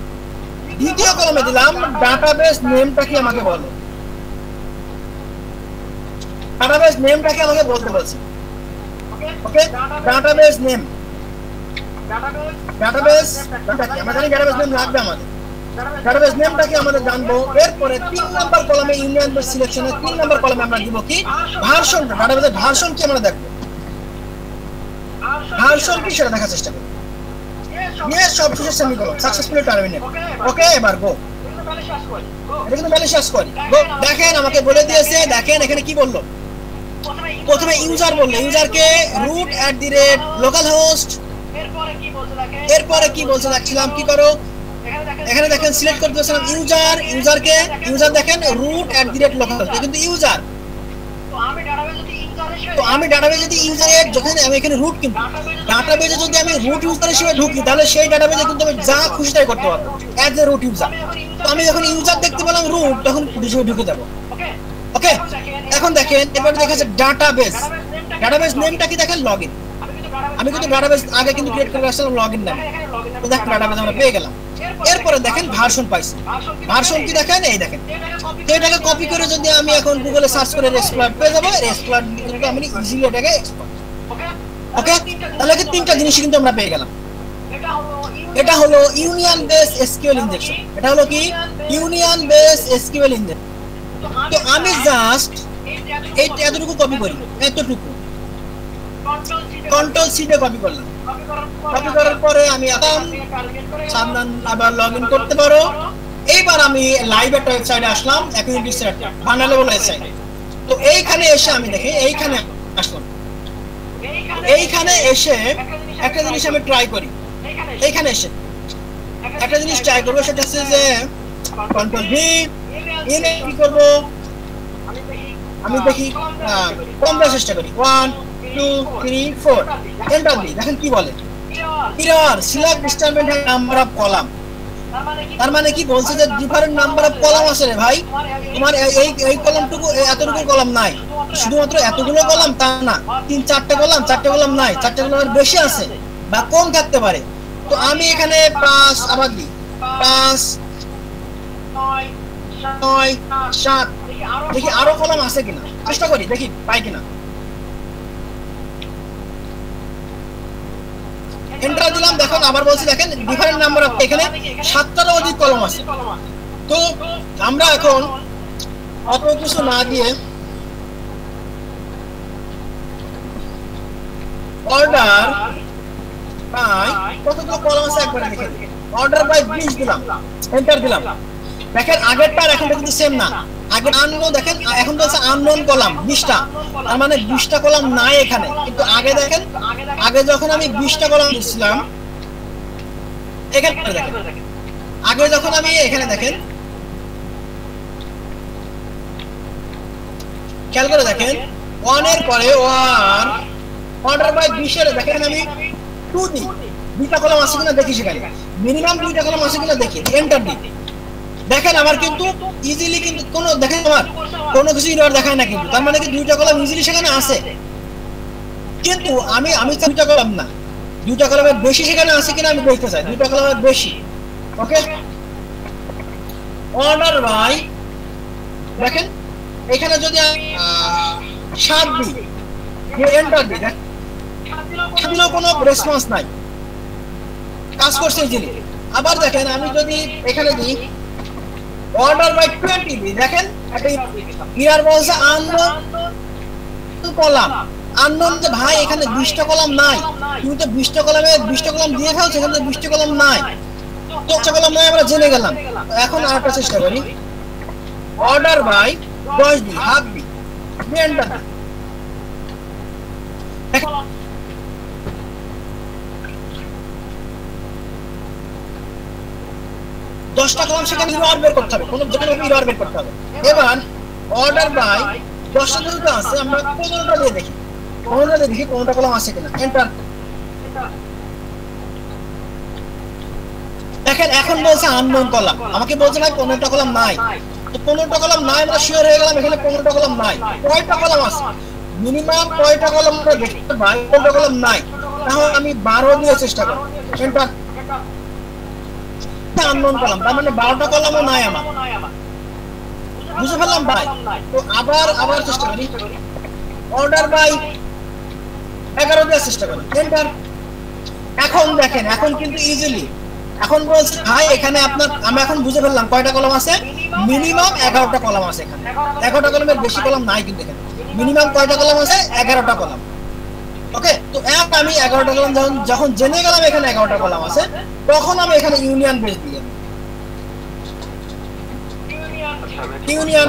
Speaker 4: দ্বিতীয় কলামে দিলাম ডাটাবেস নেমটা কি আমাকে বলো ডাটাবেস নেমটা কি আমাকে বলতে বলছি ওকে ডাটাবেস নেম ডাটাবেস কি আমরা জানি ডাটাবেস নেম লাগবে আমাদের ডাটাবেস নেমটা কি আমাদের জানবো এরপরে 3 নাম্বার কলামে ইউনিয়ন বেস সিলেকশনে 3 নাম্বার কলামে আমরা দিব কি ভার্সন ডাটাবেসের ভার্সন কি আমরা দেখব ভার্সন কি সেটা দেখার চেষ্টা করব ইয়েস সব শেষ সেমিকোলন সাকসেসফুলি টার্মিনেট ওকে এবার গো এটা কিন্তু ম্যালিশিয়াস করি দেখেন আমাকে বলে দিয়েছে দেখেন এখানে কি বললো প্রথমে ইউজার বললো ইউজারকে root@localhost এরপরে কি বলছে দেখছিলাম কি করো এখানে দেখেন সিলেক্ট করে দিয়েছিলাম ইউজার দেখেন root@localhost কিন্তু ইউজার তো আমি ডাটাবেজে যদি ইউজারের যখন আমি এখানে রুট কিন্তু ডাটাবেজে যদি আমি রুট ইউজার হিসেবে ঢুকি তাহলে সেই ডাটাবেজে কিন্তু আমি যা খুশি তাই করতে পারবো অ্যাজ এ রুট ইউজার তো আমি যখন ইউজার দেখতে পেলাম রুট তখন হিসেবে ঢুকে যাব ওকে এখন দেখেন এবার দেখা যাচ্ছে ডাটাবেস নেমটা কি দেখেন লগইন আমি কিন্তু ডাটাবেস আগে কিন্তু ক্রিয়েট করে রাখছিলাম লগইন নামে তো দেখেন ডাটাবেস আমরা পেয়ে গেলাম এরপরে দেখেন ভার্সন পাইছি ভার্সন কি দেখেন এই দেখেন তো এটাকে কপি করে যদি আমি এখন গুগলে সার্চ করে এক্সপ্লয়েট পেয়ে যাব এক্সপ্লয়েট কিন্তু আমি ইজিলি এটাকে ওকে তাহলে কি তিনটা জিনিস কিন্তু আমরা পেয়ে গেলাম এটা হলো ইউনিয়ন বেস এসকিউএল ইনজেকশন এটা হলো কি ইউনিয়ন বেস এসকিউএল ইনজেকশন তো আমি জাস্ট এতটুকু কপি করি এতটুকু কন্ট্রোল সি তে কপি করলাম কপি করার পরে আমি এখন সামনে আবার লগইন করতে পারো এইবার আমি লাইভ একটা ওয়েবসাইটে আসলাম অ্যাকুইটি সেট বানালেবল ওয়েবসাইট তো এইখানে এসে আমি দেখি এইখানে আসলাম এইখানে এসে একটা জিনিস আমি ট্রাই করি এইখানে এসে একটা জিনিস ট্রাই করব সেটা হচ্ছে যে কন্ট্রোল ভি এনে কি করব আমি দেখি কমটা চেষ্টা করি 1 2 3 4 এন্টার দিই দেখেন কি বলে error select different number of column তার মানে কি বলছে যে ডিফারেন্ট নাম্বার অফ কলাম আছে রে ভাই তোমার এই কলামটুকু এতটুকু কলাম নাই শুধুমাত্র এতগুলো কলাম তা না 3-4টা কলাম নাই 4টা কলাম বেশি আছে বা কম থাকতে পারে তো আমি এখানে 5 আবার দিই 5 9 7 দেখি আরো কলাম আছে কিনা চেষ্টা করি দেখি পাই কিনা এন্টার দিলাম দেখুন আবার বলছি দেখেন ডিফারেন্ট নাম্বার অফ এখানে 7টারও অধিক কলাম আছে তো আমরা এখন অত কিছু না দিয়ে অর্ডার বাই কতগুলো কলাম আছে একবার লিখে দিই অর্ডার বাই 20 দিলাম এন্টার দিলাম দেখেন আগেরটা আর এখনটা কিন্তু সেম না আগে আননোন দেখেন এখন তো আছে আননোন কলাম 20টা তার মানে 20টা কলাম নাই এখানে কিন্তু আগে দেখেন আগে যখন আমি 20টা কলাম দিছিলাম এখানে দেখেন আগে যখন আমি এখানে দেখেন খেয়াল করে দেখেন 1 এর পরে 1 অর্ডার বাই 20 এর দেখেন আমি 2 দিই 2টা কলাম আছে কিনা দেখি সেখানে মিনিমাম 2টা কলাম আছে কিনা দেখি এন্টার দিই দেখেন আমার কিন্তু ইজিলি কিন্তু কোনো দেখেন আমার কোনো কিছু এরর দেখায় না কিন্তু তার মানে কি 2টা কলাম ইজিলি সেখানে আছে কিন্তু আমি 2টা কলাম না 2টা কলামের বেশি সেখানে আছে কিনা আমি দেখতে চাই 2টা কলামের বেশি ওকে অর্ডার বাই দেখেন এখানে যদি আমি 7 দিই এন্টার দিই দিলেও কোনো রেসপন্স নাই কাজ করছে ইজিলি আবার দেখেন আমি যদি এখানে দিই অর্ডার বাই 20 দিই, দেখেন একটা এরর বলছে আননোন কলাম। আননোন যে ভাই এখানে 20টা কলাম নাই, তুমি তো 20টা কলামে 20টা কলাম দিয়ে ফেলছো, এখানে 20টা কলাম নাই, তো 20টা কলাম নাই আমরা জেনে গেলাম। এখন আরেকটা চেষ্টা করি, অর্ডার বাই 10 দিই, হাফ দিই, এন্টার দিই। 10টা কলাম সেখানে এরর বের করতে হবে, কোনো যেকোনো এরর বের করতে হবে। এবার অর্ডার বাই 10টা যেহেতু আছে আমরা 15টা দিয়ে দেখি, 15টা দিয়ে দেখি 15টা কলাম আছে কিনা, এন্টার। দেখেন এখন বলছে আননোন কলাম, আমাকে বলছে না 15টা কলাম নাই, তো 15টা কলাম নাই আমরা শিওর হয়ে গেলাম এখানে 15টা কলাম নাই। কয়টা কলাম আছে, মিনিমাম কয়টা কলাম আমরা দেখতে পাই, 15টা কলাম নাই, তাহলে আমি 12 দিয়ে চেষ্টা করব, এন্টার। আননোন কলাম তার মানে 12টা কলামও নাই আমার, বুঝে ফেললাম ভাই। তো আবার চেষ্টা করি, অর্ডার বাই 11 দিয়ে চেষ্টা করি, এন্টার। এখন দেখেন এখন কিন্তু ইজিলি এখন বলছে ভাই এখানে আপনার আমি এখন বুঝে ফেললাম কয়টা কলাম আছে, মিনিমাম 11টা কলাম আছে এখানে, 11টা কলামের বেশি কলাম নাই কিন্তু এখানে, মিনিমাম কয়টা কলাম আছে 11টা কলাম। ওকে, তো এখন আমি 11টা কলাম যখন জেনে গেলাম এখানে 11টা কলাম আছে, তখন আমি এখানে ইউনিয়ন বেস দিয়ে ইউনিয়ন।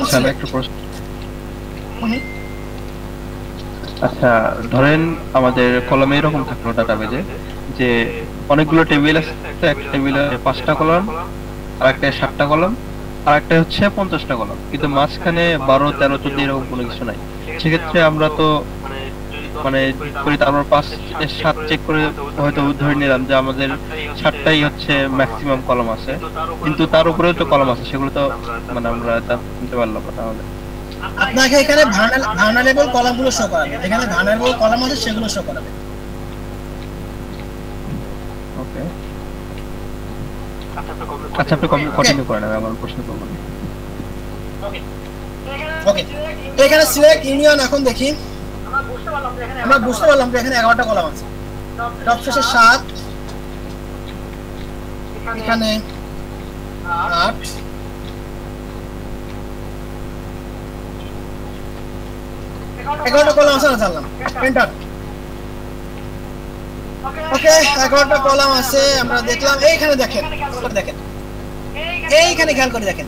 Speaker 5: আচ্ছা ধরেন আমাদের কলামে এরকম থাকলো ডাটাবেজে যে অনেকগুলো টেবিল আছে, একটা টেবিলে 5টা কলাম, আর একটা 7টা কলাম, আর একটা হচ্ছে 50টা কলাম, কিন্তু মাঝখানে 12, 13, 14 এরকম কোনো কিছু নাই। সেক্ষেত্রে আমরা তো মানে করি তারপর 5, 7 চেক করে হয়তো ধরে নিলাম যে আমাদের 7টাই হচ্ছে ম্যাক্সিমাম কলাম আছে, কিন্তু তার উপরেও তো কলাম আছে, সেগুলো তো মানে আমরা জানতে পারলাম না। তাহলে
Speaker 4: আপনাকে এখানে ভার্নারেবল কলামগুলো শো করাবে, এখানে ভার্নারেবল কলাম আছে সেগুলো শো করাবে।
Speaker 5: ওকে, আচ্ছা আপনি কন্টিনিউ করেন, আমি আমার প্রশ্ন করব।
Speaker 4: ওকে, এখানে সিলেক্ট ইউনিয়ন। এখন দেখি আমরা বুঝতে পারলাম যে এখানে 11টা কলাম আছে, সবশেষে 7, এখানে 8, এগারোটা কলাম আছে না, জানলাম, এন্টার। ওকে, 11টা কলাম আছে আমরা দেখলাম। এইখানে দেখেন এইখানে খেয়াল করে দেখেন,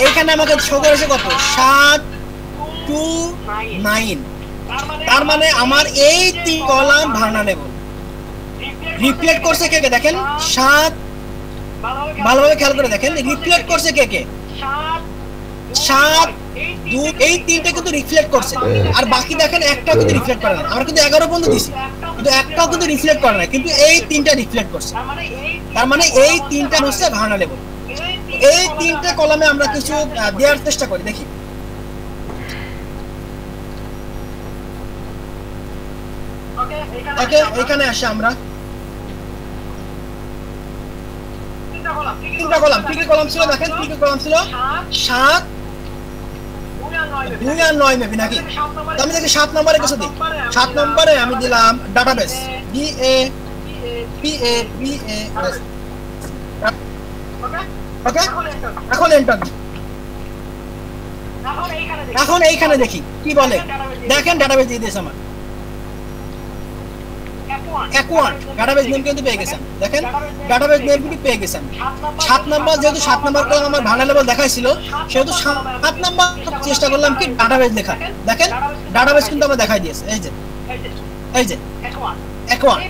Speaker 4: এইখানে আমাকে শো করেছে কত, 7, 2, 9, তার মানে আমার এই 3 কলাম ভার্নারেবল। রিফ্লেক্ট করছে কে কে দেখেন, 7, ভালোভাবে খেয়াল করে দেখেন রিফ্লেক্ট করছে কে কে, 7, 2, এই 3টা কিন্তু রিফ্লেক্ট করছে, আর বাকি দেখেন একটাও কিন্তু রিফ্লেক্ট করে না। আমরা কিন্তু 11 পর্যন্ত দিছি কিন্তু একটাও কিন্তু রিফ্লেক্ট করে না, কিন্তু এই 3টা রিফ্লেক্ট করছে, তার মানে এই 3টা হচ্ছে ভার্নারেবল। এই 3টে কলামে আমরা কিছু দেওয়ার চেষ্টা করি, দেখি। ওকে, এখানে আসি আমরা 3টা কলাম, কি কি কলাম ছিল দেখেন, কি কি কলাম ছিল, 7, 2 আর 9 মেবি নাকি। আমি দেখি 7 নম্বরে কিছু দিই, 7 নম্বরে আমি দিলাম ডাটাবেস DAPABAS। ওকে, এখন এন্টার দিই। এখন এইখানে দেখি কি বলে, দেখেন ডাটাবেস দিয়ে দিয়েছে আমার Aquant, ডাটাবেস নেম কিন্তু পেয়ে গেছেন, দেখেন ডাটাবেস নেম কিন্তু পেয়ে গেছেন। 7 নাম্বার, যেহেতু 7 নাম্বার কলাম আমার ভার্নারেবল দেখাইছিল, সেহেতু 7 নাম্বার চেষ্টা করলাম কি ডাটাবেস লেখা, দেখেন ডাটাবেস কিন্তু আমার দেখাই দিয়েছে, এই যে Aquant।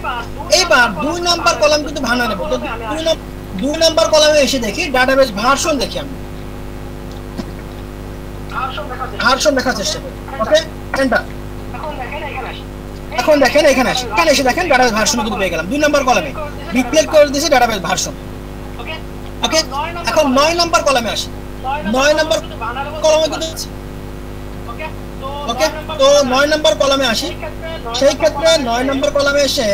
Speaker 4: এবার 2 নাম্বার কলাম কিন্তু ভার্নারেবল, তো 2 নাম্বার কলামে এসে দেখি ডাটাবেস ভার্সন, দেখি আমি ভার্সন দেখার চেষ্টা করি। ওকে, এন্টার। এখন দেখেন এখানে আসি, এখানে এসে দেখেন ডাটাবেস ভার্সন কিন্তু পেয়ে গেলাম 2 নাম্বার কলামে, রিপ্লেস করে দিয়েছে ডাটাবেস ভার্সন। ওকে, এখন 9 নাম্বার কলামে আসি, 9 নাম্বার কলামে কিন্তু আছে। ওকে, তো 9 নাম্বার কলামে আসি, সেই ক্ষেত্রে 9 নাম্বার কলামে এসে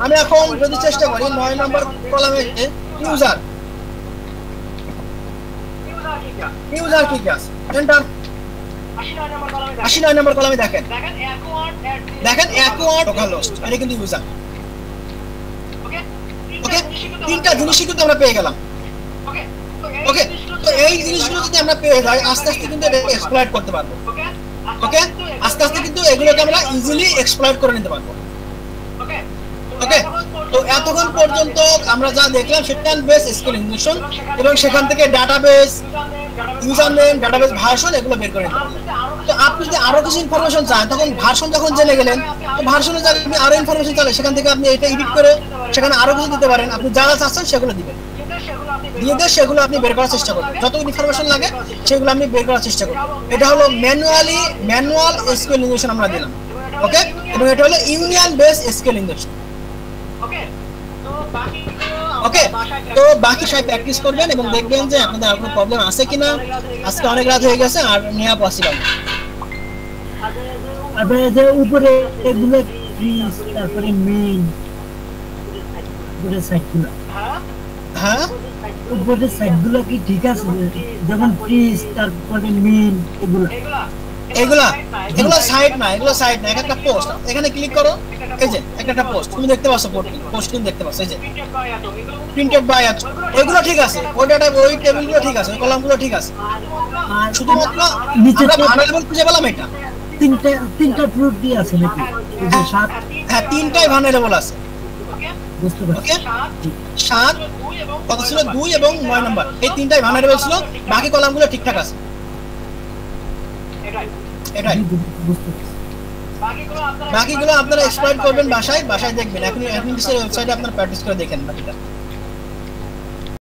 Speaker 4: আমি এখন যদি চেষ্টা করি 9 নাম্বার কলামে এসে ইউজার কি কি আছে, এন্টার। 89 নম্বর কলামে দেখেন Aquant লোকাল হোস্ট, এটা কিন্তু ইউজার। ওকে, তিনটা জিনিসই কিন্তু আমরা পেয়ে গেলাম। ওকে, তো এই জিনিসগুলো যদি আমরা পেয়ে যাই আস্তে আস্তে কিন্তু এটা এক্সপ্লয়েট করতে পারবো। ওকে, আস্তে আস্তে কিন্তু এগুলোকে আমরা ইজিলি এক্সপ্লয়েট করে নিতে পারবো। ওকে, তো এতক্ষণ পর্যন্ত আমরা যা দেখলাম সেটা বেস স্কেল ইঞ্জেকশন এবং সেখান থেকে database, user name, database version এগুলো বের করে নিতে পারবো। তো আপনি যদি আরো কিছু ইনফরমেশন চান তখন ভার্সন যখন জেনে গেলেন, তো ভার্সনে যা আপনি আরো ইনফরমেশন চাইলে সেখান থেকে আপনি এটা এডিট করে সেখানে আরো কিছু দিতে পারেন। আপনি যা যা চাচ্ছেন সেগুলো দিবেন, দিয়ে দিয়ে সেগুলো আপনি বের করার চেষ্টা করবেন। যত ইনফরমেশন লাগে সেগুলো আপনি বের করার চেষ্টা করবেন। এটা হলো ম্যানুয়াল এসকিউএল ইঞ্জেকশন আমরা দিলাম। ওকে, এবং এটা হলো ইউনিয়ন বেস এসকিউএল ইঞ্জেকশন। ওকে, তো বাকি সবাই প্র্যাকটিস করবেন এবং দেখবেন যে আপনাদের আর কোনো প্রবলেম আছে কিনা। আজকে অনেক রাত হয়ে গেছে আর নেওয়া পসিবল না।
Speaker 6: তারপরে যে উপরে এগুলো ফ্রিজ, তারপরে মেইন উপরে সাইডগুলো,
Speaker 4: হ্যাঁ
Speaker 6: উপরে সাইডগুলো কি ঠিক আছে? যেমন ফ্রিজ, তারপরে মেইন এগুলো
Speaker 4: এগুলো সাইড না, এগুলো সাইড না, একটা পোস্ট। এখানে ক্লিক করো, এই যে একটা পোস্ট তুমি দেখতে পাচ্ছ, পোস্ট দেখতে পাচ্ছ, এই যে প্রিন্টেড বাই এত। এগুলো ঠিক আছে, ওই ডাটা ওই টেবিলগুলো ঠিক আছে, ওই কলামগুলো ঠিক আছে।
Speaker 6: আর
Speaker 4: শুধুমাত্র
Speaker 6: নিচে
Speaker 4: আমরা ভার্নেবল খুঁজে পেলাম এটা।
Speaker 6: তিনটা ফ্রুট দিয়ে আছে নাকি? এই যে 7,
Speaker 4: হ্যাঁ তিনটাই ভার্নেবল আছে।
Speaker 6: বুঝতে পারছি।
Speaker 4: ওকে, 7 কত ছিল, 2 এবং 9 নাম্বার, এই তিনটাই ভার্নেবল ছিল, বাকি কলামগুলো ঠিকঠাক আছে। এটাই
Speaker 6: বুঝতে পারছি।
Speaker 4: বাকিগুলো আপনারা এক্সপ্লয়েট করবেন বাসায় দেখবেন। এখন ওয়েবসাইটে আপনারা প্র্যাকটিস করে দেখেন বাকিটা।